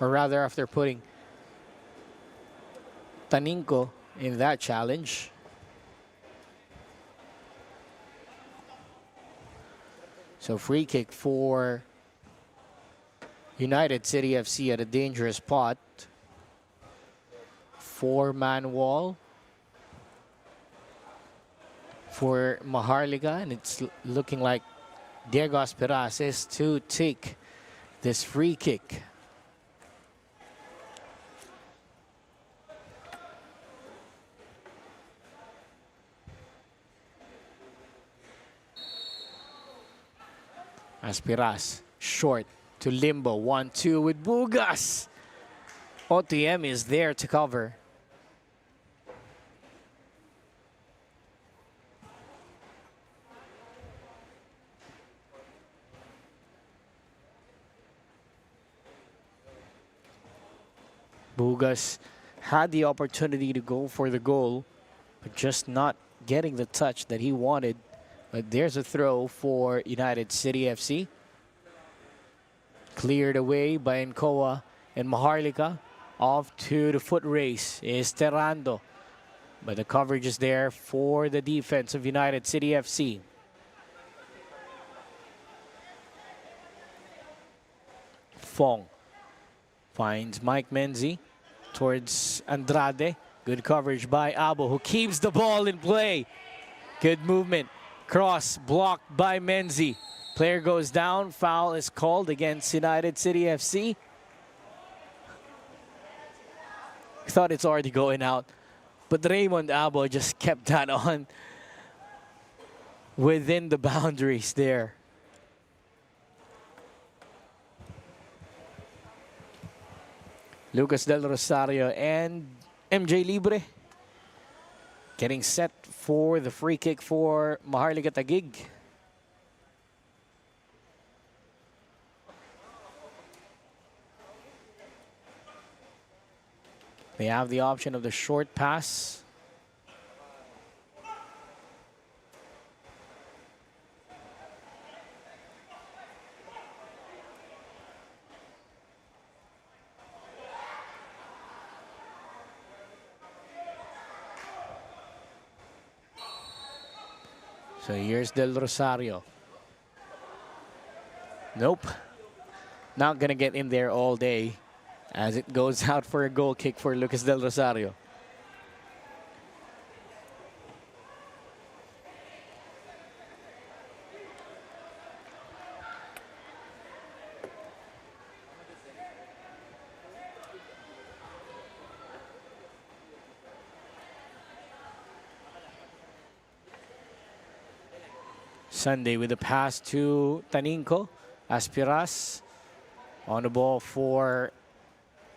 Or rather, after putting Taninko in that challenge. So free kick for United City FC at a dangerous spot. 4-man wall. for Maharlika, and it's looking like Diego Asperas is to take this free kick. Asperas short to Limbo, 1-2 with Bugas. Otuyemi is there to cover. Bugas had the opportunity to go for the goal, but just not getting the touch that he wanted. But there's a throw for United City FC. Cleared away by Ngueukam and Maharlika. Off to the foot race is Terrando. But the coverage is there for the defense of United City FC. Fong finds Mike Menzi towards Andrade. Good coverage by Abo, who keeps the ball in play. Good movement. Cross blocked by Menzi. Player goes down. Foul is called against United City FC. Thought it's already going out, but Raymond Abo just kept that on within the boundaries there. Lucas Del Rosario and MJ Libre getting set for the free kick for Maharlika Taguig. They have the option of the short pass. So here's Del Rosario. Nope. Not gonna get in there all day, as it goes out for a goal kick for Lucas Del Rosario. Sunday with a pass to Taninco. Asperas on the ball for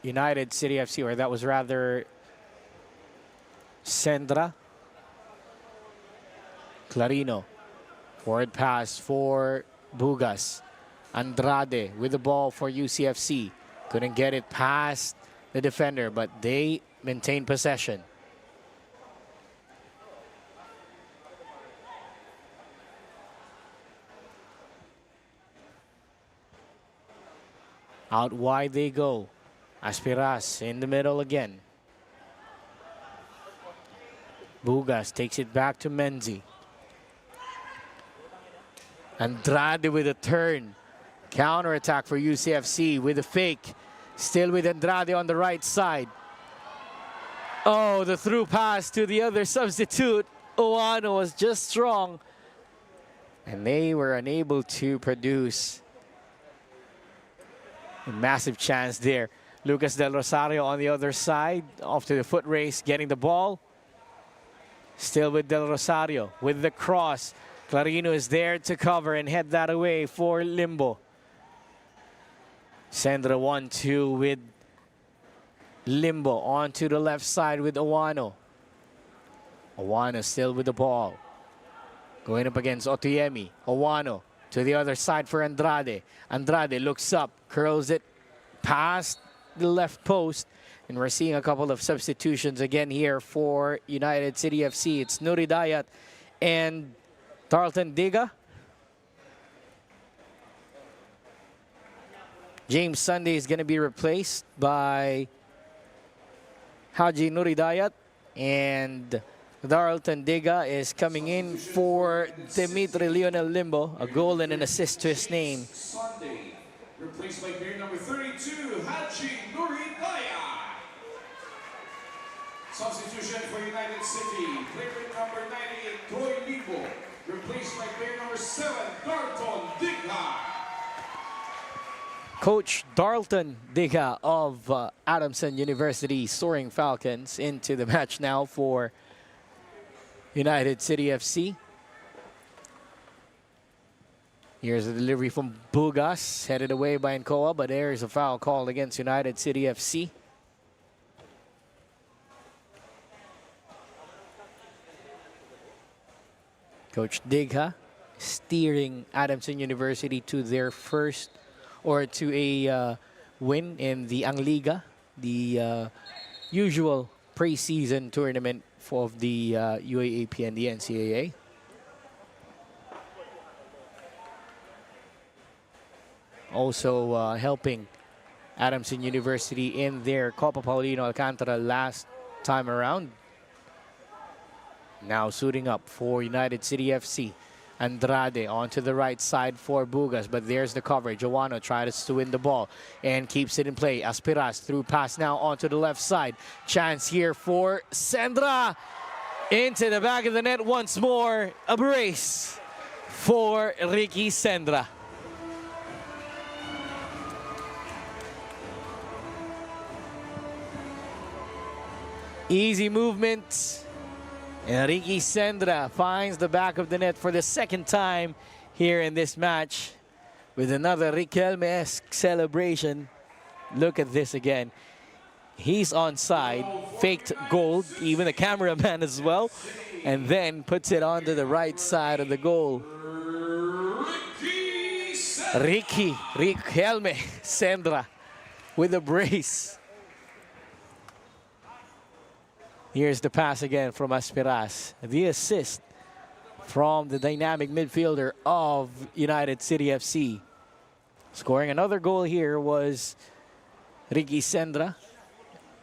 United City FC, or that was rather Sendra. Clarino. Forward pass for Bugas. Andrade with the ball for UCFC. Couldn't get it past the defender, but they maintain possession. Out wide they go. Asperas in the middle again. Bugas takes it back to Menzi. Andrade with a turn. Counter attack for UCFC with a fake. Still with Andrade on the right side. Oh, the through pass to the other substitute. Oano was just strong. And they were unable to produce a massive chance there. Lucas Del Rosario on the other side, off to the foot race, getting the ball. Still with Del Rosario with the cross. Clarino is there to cover and head that away for Limbo. Sendra 1-2 with Limbo on to the left side with Owano. Owano still with the ball. Going up against Otuyemi. Owano to the other side for Andrade. Andrade looks up, curls it past the left post, and we're seeing a couple of substitutions again here for United City FC. It's Nuri Dayat and Tarleton Diga. James Sunday is going to be replaced by Haji Nuri Dayat, and Tarleton Diga is coming in for Dimitri Lionel Limbo, a goal and an assist to his name. Sunday, replaced by player number 32, Haji Nuri Dayat. Substitution for United City, player number 98, Troy Equipo, replaced by player number 7, Darton Digha. Coach Darlton Digha of Adamson University Soaring Falcons into the match now for United City FC. Here's a delivery from Bugas, headed away by Nkoa, but there's a foul called against United City FC. Coach Digha steering Adamson University to their first, or to a win in the Angliga, the usual preseason tournament of the UAAP and the NCAA. Also helping Adamson University in their Copa Paulino Alcantara last time around. Now suiting up for United City FC. Andrade onto the right side for Bugas, but there's the cover. Joano tries to win the ball and keeps it in play. Aspiras through pass now onto the left side. Chance here for Sendra. Into the back of the net once more. A brace for Ricky Sendra. Easy movement. Ricky Sendra finds the back of the net for the second time here in this match with another Riquelme-esque celebration. Look at this again. He's onside, faked goal, even the cameraman as well, and then puts it onto the right side of the goal. Riquelme Sendra with a brace. Here's the pass again from Aspiras. The assist from the dynamic midfielder of United City FC. Scoring another goal here was Ricky Sendra.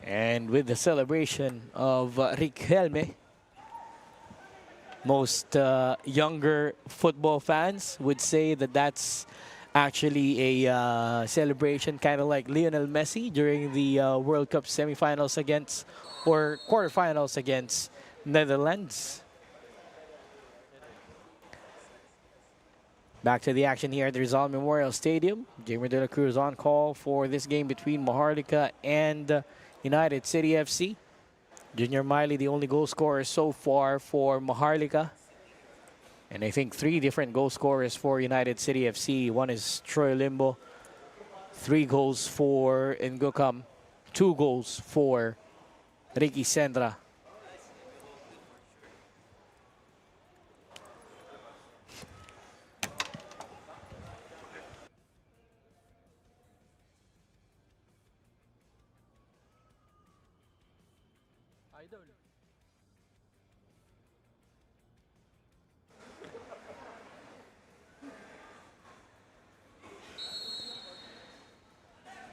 And with the celebration of Riquelme, most younger football fans would say that that's actually a celebration kind of like Lionel Messi during the World Cup semifinals against, or quarterfinals against, Netherlands. Back to the action here at the Rizal Memorial Stadium. Jamer De La Cruz on call for this game between Maharlika and United City FC. Junior Miley, the only goal scorer so far for Maharlika. And I think 3 different goal scorers for United City FC. One is Troy Limbo. 3 goals for Ngueukam. 2 goals for Ricky Sendra.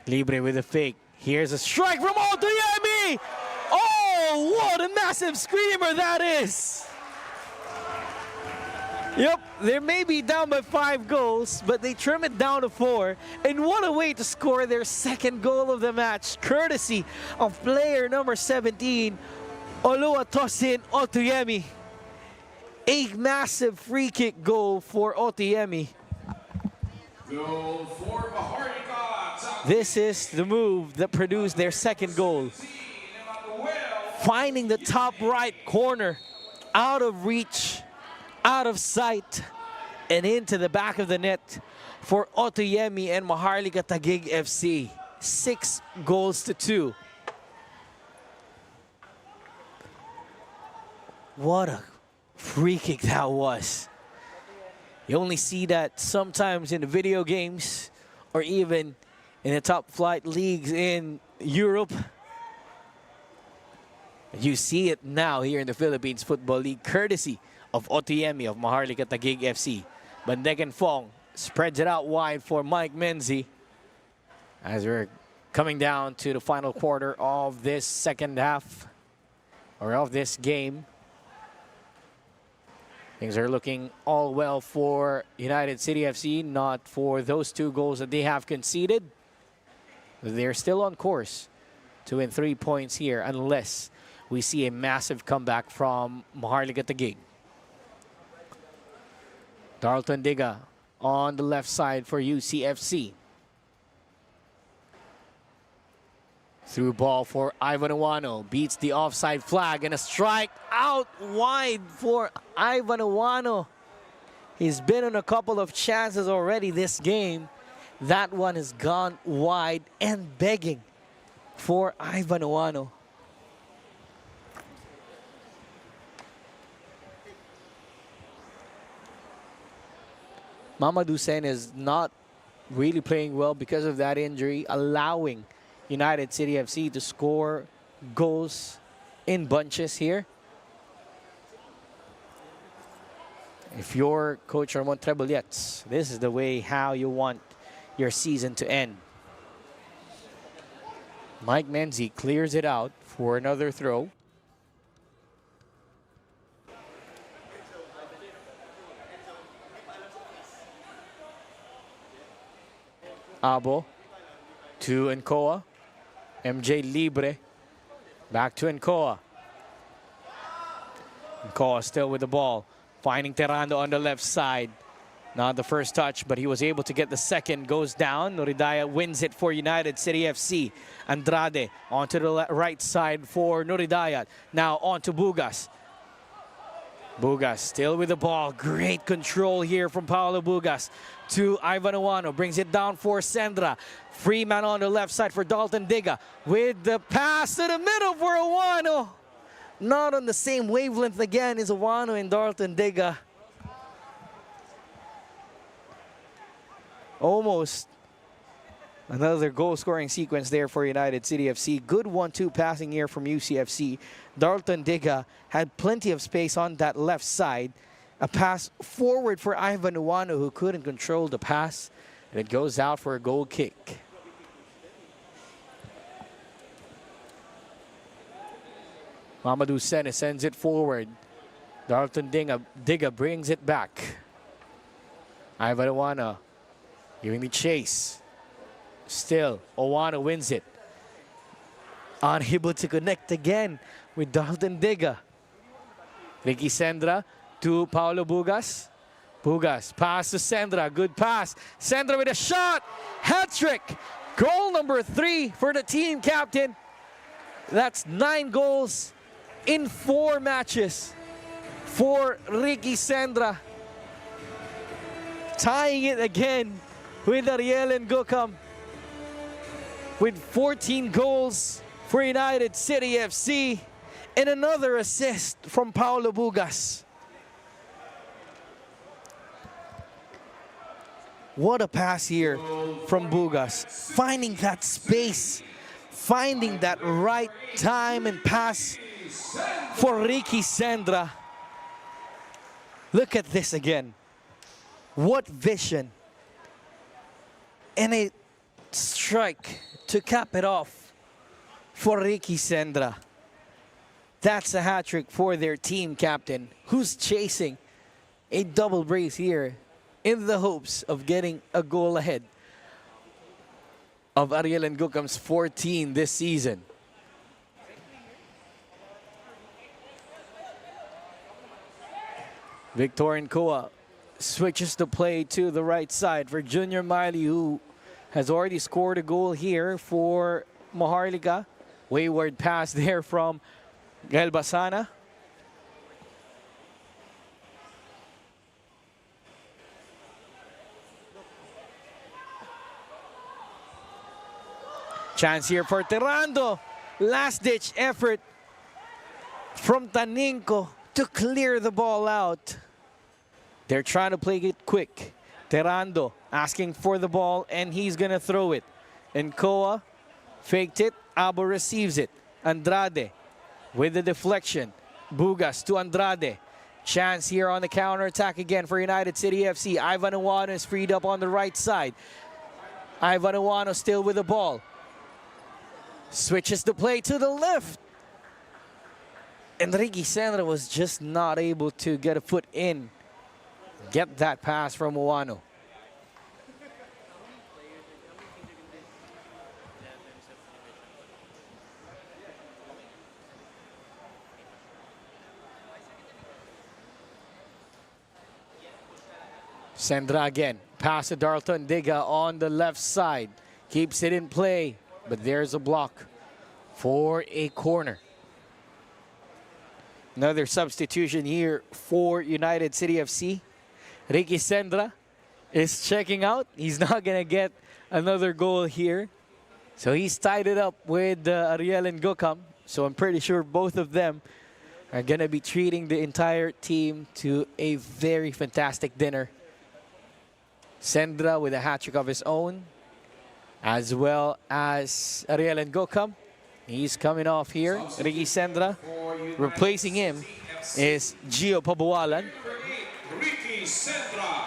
Libre with a fake. Here's a strike from Otuyemi! Oh, what a massive screamer that is! Yep, they may be down by 5 goals, but they trim it down to 4. And what a way to score their second goal of the match, courtesy of player number 17, Oluwatosin Otuyemi. A massive free kick goal for Otuyemi. Goal for Maharlika. This is the move that produced their second goal. Finding the top right corner, out of reach, out of sight, and into the back of the net for Otuyemi and Maharlika Taguig FC. 6 goals to 2. What a free kick that was. You only see that sometimes in the video games or even in the top flight leagues in Europe. You see it now here in the Philippines Football League, courtesy of Otuyemi of Maharlika Taguig FC. Bandegan Fong spreads it out wide for Mike Menzi as we're coming down to the final quarter of this second half, or of this game. Things are looking all well for United City FC, not for those 2 goals that they have conceded. They're still on course to win 3 points here unless we see a massive comeback from Maharlika Taguig. Darlton Diga on the left side for UCFC. Through ball for Ivan Iwano. Beats the offside flag and a strike out wide for Ivan Iwano. He's been on a couple of chances already this game. That one has gone wide and begging for Ivan Iwano. Mamadou Sen is not really playing well because of that injury, allowing United City FC to score goals in bunches here. If you're Coach Ramon Treboliets, this is the way how you want your season to end. Mike Menzi clears it out for another throw. Abo to Nkoa. MJ Libre. Back to Nkoa. Nkoa still with the ball. Finding Terando on the left side. Not the first touch, but he was able to get the second. Goes down. Nuridaya wins it for United City FC. Andrade onto the right side for Nuridaya. Now on to Bugas. Bugas still with the ball. Great control here from Paolo Bugas to Ivan Iwano. Brings it down for Sendra. Free man on the left side for Dalton Diga. With the pass to the middle for Iwano. Not on the same wavelength again is Iwano and Dalton Diga. Almost another goal-scoring sequence there for United City FC. Good 1-2 passing here from UCFC. Dalton Diga had plenty of space on that left side. A pass forward for Ivan Iwano, who couldn't control the pass. And it goes out for a goal kick. Mamadou Sene sends it forward. Dalton Diga brings it back. Ivan Iwano giving the chase. Still, Iwano wins it. Unable to connect again with Dalton Diga. Ricky Sendra to Paulo Bugas. Bugas, pass to Sendra. Good pass. Sendra with a shot. Hattrick. Goal number 3 for the team captain. That's 9 goals in 4 matches for Ricky Sendra. Tying it again with Ariel Ngueukam with 14 goals for United City FC and another assist from Paulo Bugas. What a pass here from Bugas. Finding that space, finding that right time and pass for Ricky Sendra. Look at this again. What vision. And a strike to cap it off for Ricky Sendra. That's a hat trick for their team captain, who's chasing a double brace here in the hopes of getting a goal ahead of Ariel Ngueukam's 14 this season. Victor Nkoa switches the play to the right side for Junior Miley, who has already scored a goal here for Maharlika. Wayward pass there from Gael Basana. Chance here for Terando. Last-ditch effort from Taninco to clear the ball out. They're trying to play it quick. Terando asking for the ball, and he's going to throw it. Nkoa faked it. Abo receives it. Andrade with the deflection. Bugas to Andrade. Chance here on the counter-attack again for United City FC. Ivan Iwano is freed up on the right side. Ivan Iwano still with the ball. Switches the play to the left. And Ricky Sendra was just not able to get a foot in. Get that pass from Iwano. Sendra again. Pass to Darlton Diga on the left side. Keeps it in play, but there's a block for a corner. Another substitution here for United City FC. Ricky Sendra is checking out. He's not going to get another goal here. So he's tied it up with Ariel and Ngueukam. So I'm pretty sure both of them are going to be treating the entire team to a very fantastic dinner. Sendra with a hat-trick of his own, as well as Ariel and Ngueukam. He's coming off here. Ricky Sendra. Replacing him is Gio Pabualan. Ricky Sendra,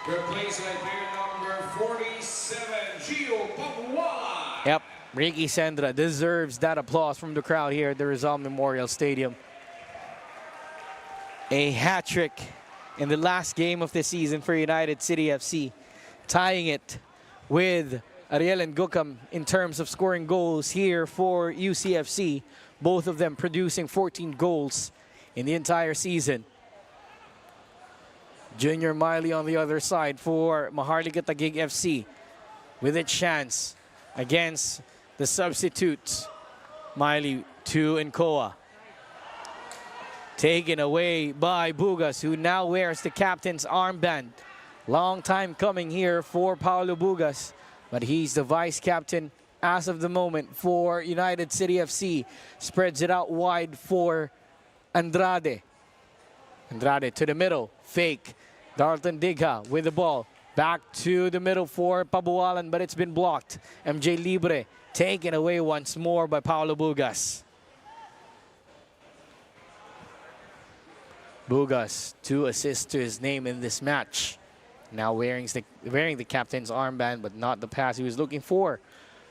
replaced by player number 47, Gio Pabualan. Yep, Ricky Sendra deserves that applause from the crowd here at the Rizal Memorial Stadium. A hat-trick in the last game of the season for United City FC, tying it with Ariel and Ngueukam in terms of scoring goals here for UCFC. Both of them producing 14 goals in the entire season. Junior Miley on the other side for Maharlika Taguig FC with a chance against the substitutes. Miley to Nkoa. Taken away by Bugas, who now wears the captain's armband. Long time coming here for Paulo Bugas, but he's the vice captain as of the moment for United City FC. Spreads it out wide for Andrade. Andrade to the middle, fake. Darlton Diga with the ball. Back to the middle for Pabualan, but it's been blocked. MJ Libre taken away once more by Paulo Bugas. Bugas, 2 assists to his name in this match. Now wearing the captain's armband, but not the pass he was looking for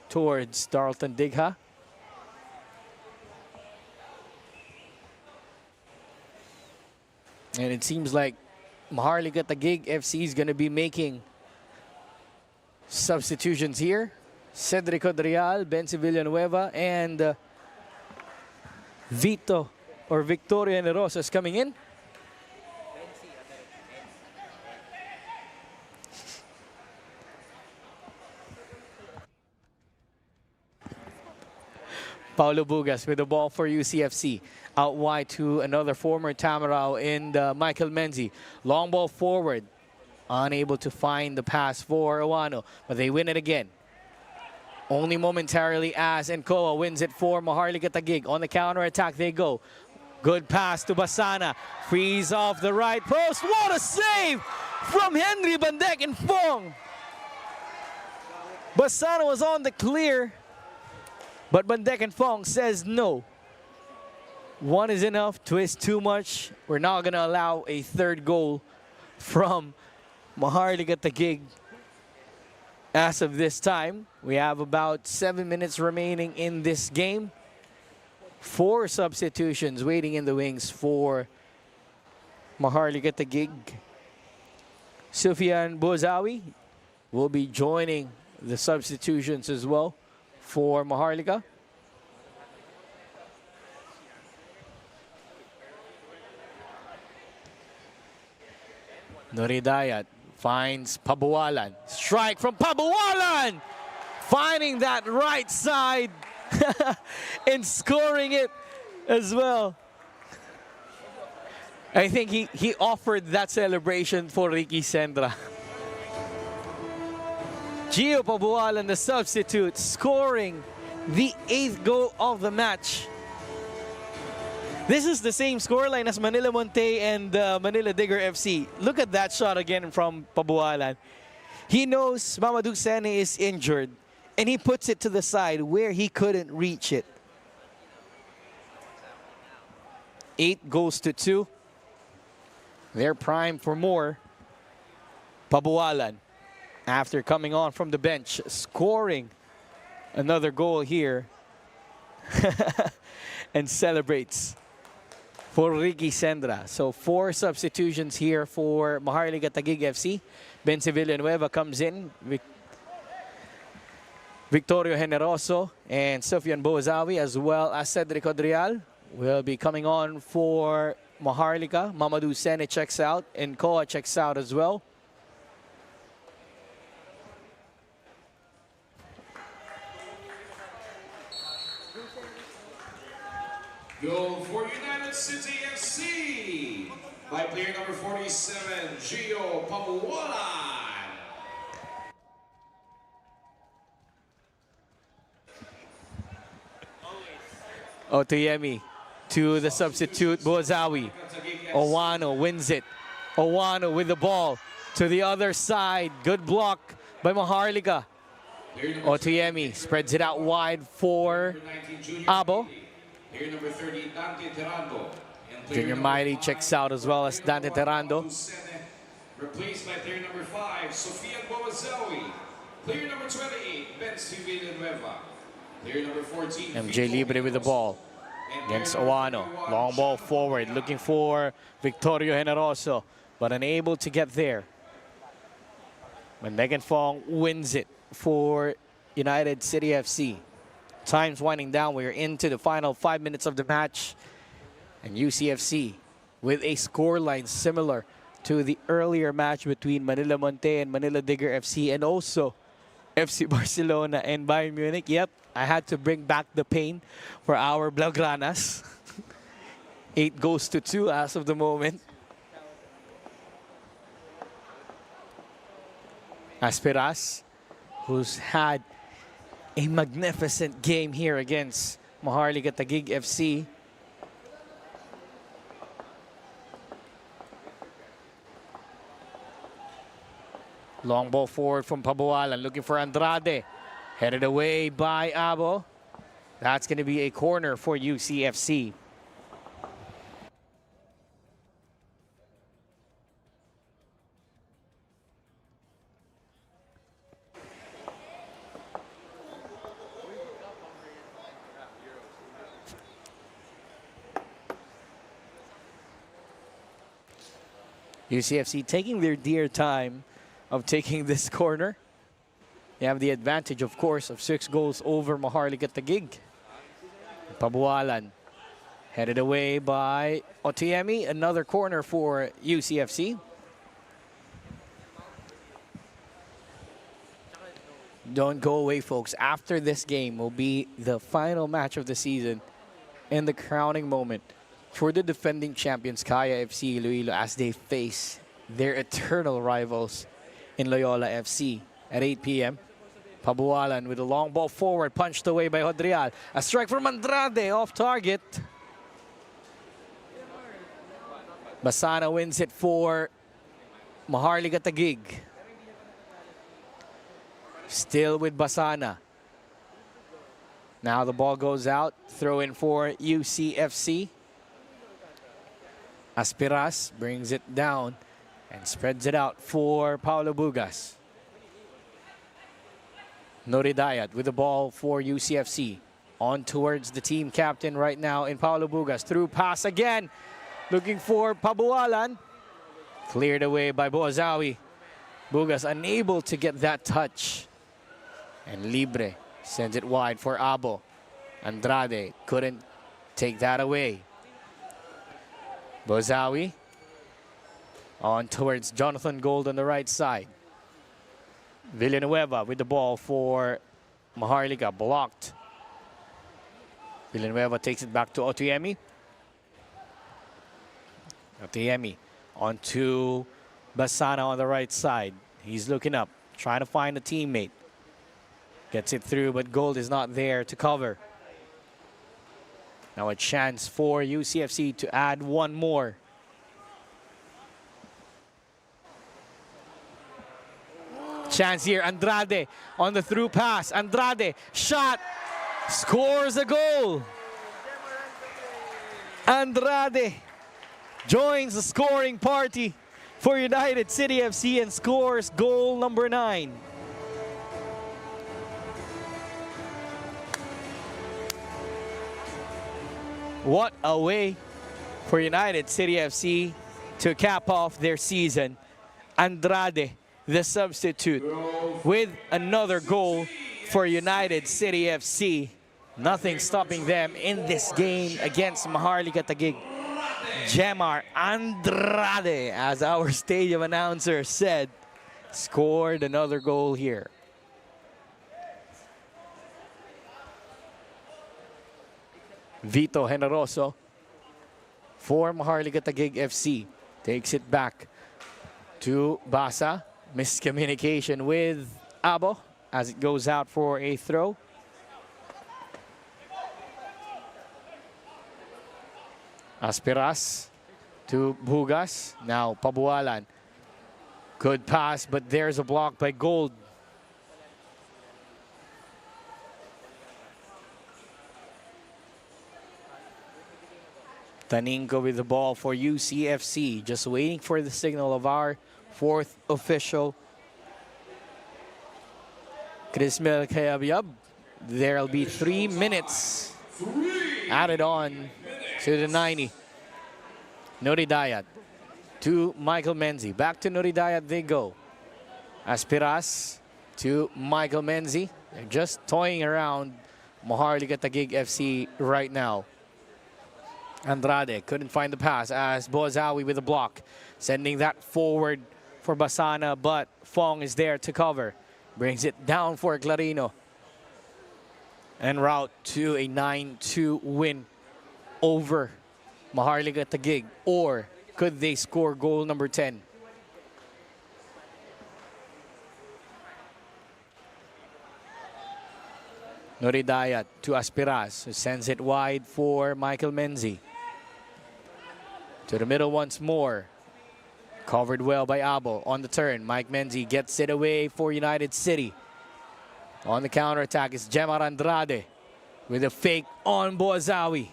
towards Darlton Diga. And it seems like Maharlika Taguig FC is going to be making substitutions here. Cedric Odrial, Benzi Villanueva, and Victoria Nerosa is coming in. Paulo Bugas with the ball for UCFC. Out wide to another former Tamarao in Michael Menzi. Long ball forward. Unable to find the pass for Awano, but they win it again. Only momentarily as Nkoa wins it for Maharlika Taguig. On the counter-attack they go. Good pass to Basana. Frees off the right post. What a save from Henry Bandek and Fong. Basana was on the clear, but Bandek and Fong says no. One is enough, two is too much. We're not going to allow a third goal from Maharlika Taguig. As of this time, we have about 7 minutes remaining in this game. 4 substitutions waiting in the wings for Maharlika Taguig. Sufyan Bozawi will be joining the substitutions as well for Maharlika. Noridayat finds Pabualan. Strike from Pabualan! Finding that right side and scoring it as well. I think he offered that celebration for Ricky Sendra. Gio Pabualan, the substitute, scoring the 8th goal of the match. This is the same scoreline as Manila Monte and Manila Digger FC. Look at that shot again from Pabualan. He knows Mamadou Sene is injured, and he puts it to the side where he couldn't reach it. 8 goes to 2. They're primed for more. Pabualan, after coming on from the bench, scoring another goal here and celebrates for Ricky Sendra. So 4 substitutions here for Maharlika Taguig FC. Benzi Villanueva comes in. Victorio Generoso and Sufyan Bozawi, as well as Cedric Odrial, will be coming on for Maharlika. Mamadou Sene checks out and Koa checks out as well. Goal for United City FC by player number 47, Gio Pamuwalan. Otuyemi to the substitute, Bozawi. Owano wins it. Owano with the ball to the other side. Good block by Maharlika. Otuyemi spreads it out wide for Abo. Player number 30, Dante Terando. Junior Mighty checks out as well as Dante Terando. Replaced by player number 5, Sofia Boazawi. Player number 28, Bensi Villanueva. Player number 14, MJ Libre with the ball against Owano. Long ball forward, looking for Victorio Generoso, but unable to get there. But Megan Fong wins it for United City FC. Time's winding down. We're into the final 5 minutes of the match. And UCFC with a scoreline similar to the earlier match between Manila Monte and Manila Digger FC, and also FC Barcelona and Bayern Munich. Yep, I had to bring back the pain for our Blaugranas. 8-2 as of the moment. Asperas, who's had a magnificent game here against Maharlika Taguig FC. Long ball forward from Pabualan, looking for Andrade. Headed away by Abo. That's going to be a corner for UCFC. UCFC taking their dear time of taking this corner. They have the advantage, of course, of 6 goals over Maharlika Taguig. Pabualan headed away by Otuyemi. Another corner for UCFC. Don't go away, folks. After this game will be the final match of the season and the crowning moment for the defending champions, Kaya FC Iloilo, as they face their eternal rivals in Loyola FC at 8 p.m. Pabualan with a long ball forward, punched away by Hodrial. A strike from Andrade, off target. Basana wins it for Maharlika Taguig. Still with Basana. Now the ball goes out, throw in for UCFC. Asperas brings it down and spreads it out for Paulo Bugas. Noridayat with the ball for UCFC. On towards the team captain right now in Paulo Bugas. Through pass again. Looking for Pabualan. Cleared away by Boazawi. Bugas unable to get that touch. And Libre sends it wide for Abo. Andrade couldn't take that away. Boazawi on towards Jonathan Gold on the right side. Villanueva with the ball for Maharlika, blocked. Villanueva takes it back to Otuyemi. Otuyemi onto Basana on the right side. He's looking up, trying to find a teammate. Gets it through, but Gold is not there to cover. Now a chance for UCFC to add one more. Chance here, Andrade on the through pass. Andrade, shot, scores a goal. Andrade joins the scoring party for United City FC and scores goal number 9. What a way for United City FC to cap off their season. Andrade, the substitute, with another goal for United City FC. Nothing stopping them in this game against Maharlika Taguig. Jemar Andrade, as our stadium announcer said, scored another goal here. Vito Generoso for Maharlika Taguig FC. Takes it back to Basa. Miscommunication with Abo as it goes out for a throw. Aspiras to Bugas. Now Pabualan. Good pass, but there's a block by Gold. Taninko with the ball for UCFC. Just waiting for the signal of our fourth official. Krismel Kayabyab. There'll be 3 minutes added on to the 90. Nuri Dayat to Michael Menzi. Back to Nuri Dayat they go. Aspiras to Michael Menzi. They're just toying around Maharlika Taguig FC right now. Andrade couldn't find the pass as Boazawi with a block. Sending that forward for Basana, but Fong is there to cover. Brings it down for Clarino. En route to a 9-2 win over Maharlika Taguig. Or could they score goal number 10? Nuri Dayat to Aspiras, who sends it wide for Michael Menzi. To the middle once more. Covered well by Abo. On the turn, Mike Menzi gets it away for United City. On the counterattack is Jemar Andrade with a fake on Boazawi.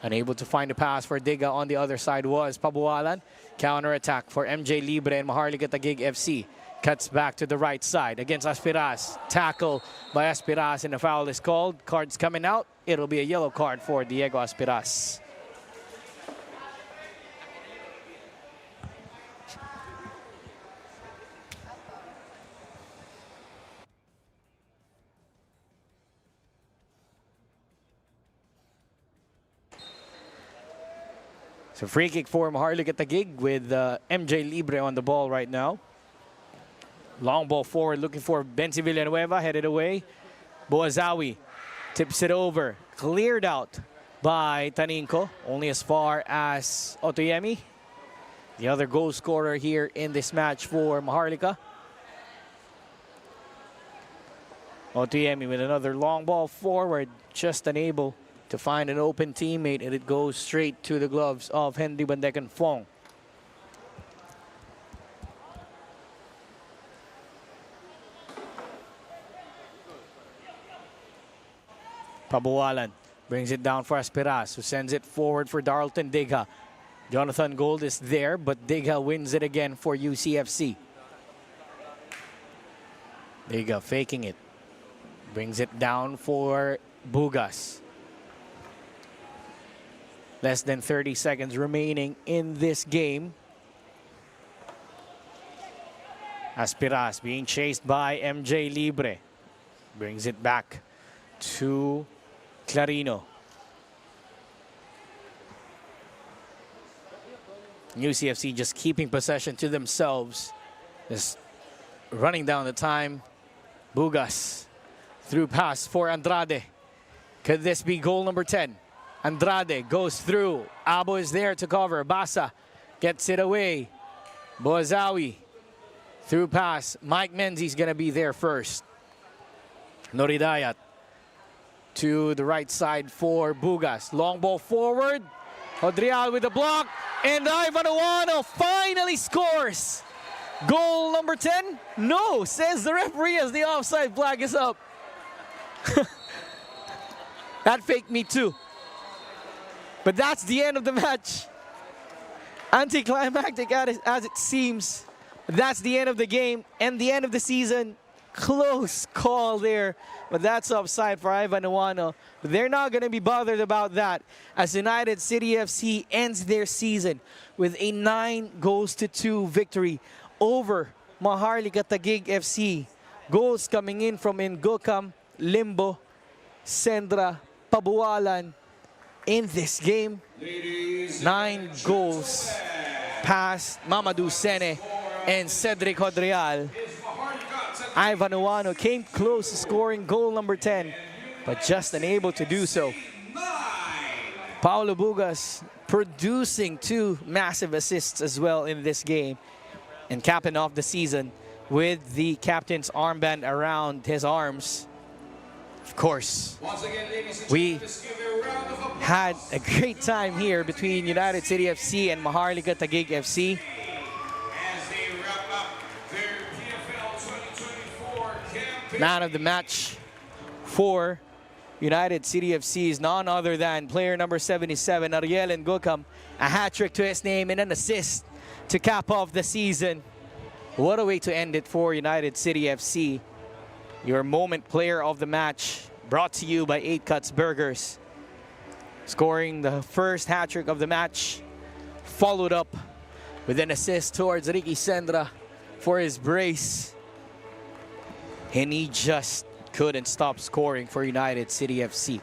Unable to find a pass for Diga on the other side was Pabualan. Counterattack for MJ Libre and Maharlika Taguig FC. Cuts back to the right side against Aspiras. Tackle by Aspiras and a foul is called. Cards coming out. It'll be a yellow card for Diego Aspiras. So free kick for Maharlika Taguig with MJ Libre on the ball right now. Long ball forward looking for Benzi Villanueva, headed away. Boazawi tips it over, cleared out by Taninko, only as far as Otuyemi, the other goal scorer here in this match for Maharlika. Otuyemi with another long ball forward, just unable to find an open teammate, and it goes straight to the gloves of Henry Bandecan Fong. Pabualan brings it down for Aspiras, who sends it forward for Darlton Diga. Jonathan Gold is there, but Diga wins it again for UCFC. Diga faking it. Brings it down for Bugas. Less than 30 seconds remaining in this game. Aspiras being chased by MJ Libre. Brings it back to Clarino. UCFC just keeping possession to themselves. Just running down the time. Bugas through pass for Andrade. Could this be goal number 10? Andrade goes through. Abo is there to cover. Basa gets it away. Boazawi through pass. Mike Menzi's going to be there first. Nuri Dayat to the right side for Bugas. Long ball forward. Rodrial with the block. And Ivan Owano finally scores. Goal number 10? No, says the referee as the offside flag is up. That faked me too. But that's the end of the match. Anticlimactic as it seems. That's the end of the game and the end of the season. Close call there. But that's offside for Ivan Owano. But they're not going to be bothered about that as United City FC ends their season with a 9-2 victory over Maharlika Taguig FC. Goals coming in from Ngueukam, Limbo, Sendra, Pabualan. In this game, 9 goals past Mamadou Sene and Cedric Hodrial. Ivan Owano came close to scoring goal number 10, but just unable to do so. Paulo Bugas producing 2 massive assists as well in this game, and capping off the season with the captain's armband around his arms. Of course, Once again, ladies and we gentlemen, let's give a round of applause. had a great time here between United City FC and Maharlika Taguig FC. As they wrap up their PFL 2024 campaign. Man of the match for United City FC is none other than player number 77, Ariel Ngueukam. A hat-trick to his name and an assist to cap off the season. What a way to end it for United City FC. Your moment player of the match, brought to you by 8 Cuts Burgers. Scoring the first hat-trick of the match, followed up with an assist towards Ricky Sendra for his brace. And he just couldn't stop scoring for United City FC.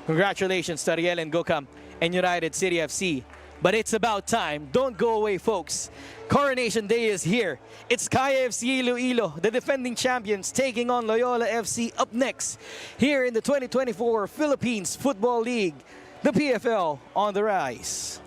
Congratulations to Ariel Ngueukam and United City FC. But it's about time. Don't go away, folks. Coronation Day is here. It's Kaya FC Iloilo, the defending champions, taking on Loyola FC up next here in the 2024 Philippines Football League, the PFL on the rise.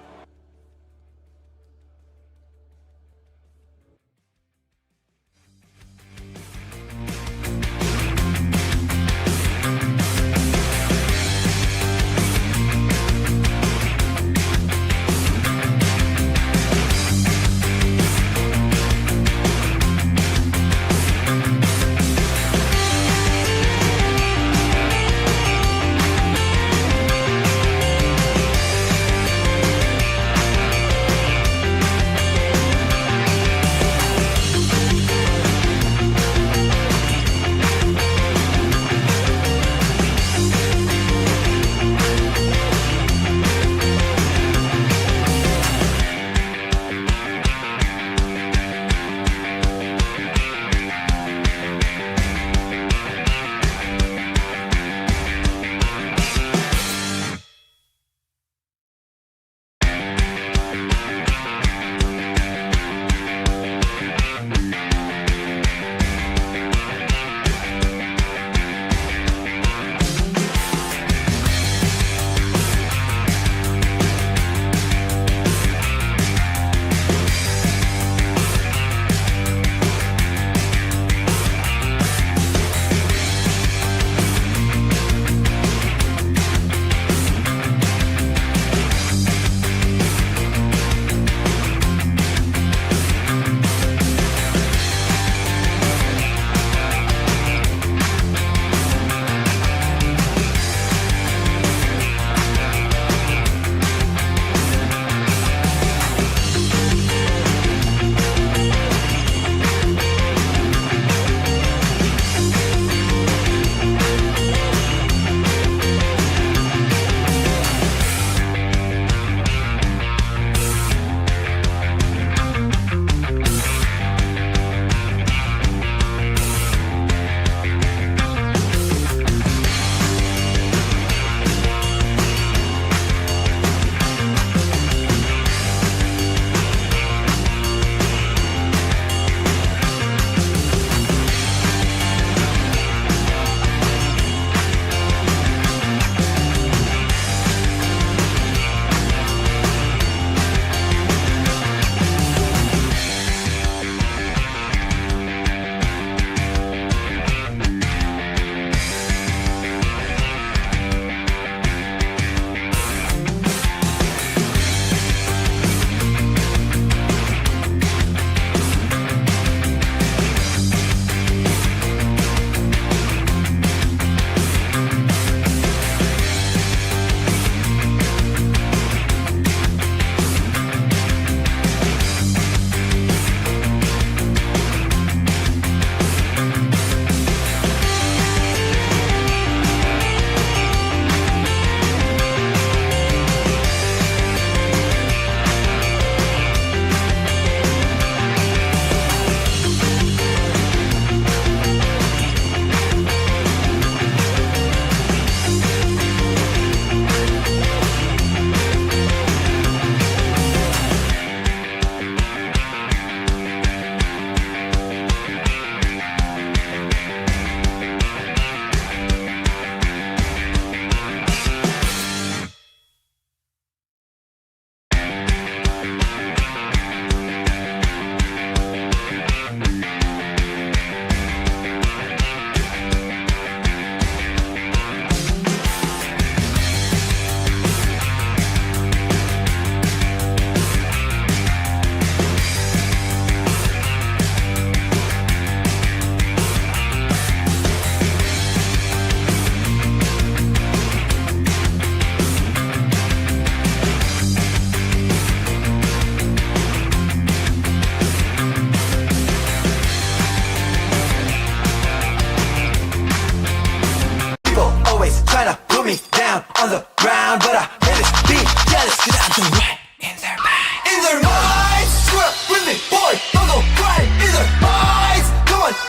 me down on the ground, but I haters be jealous, cause I do right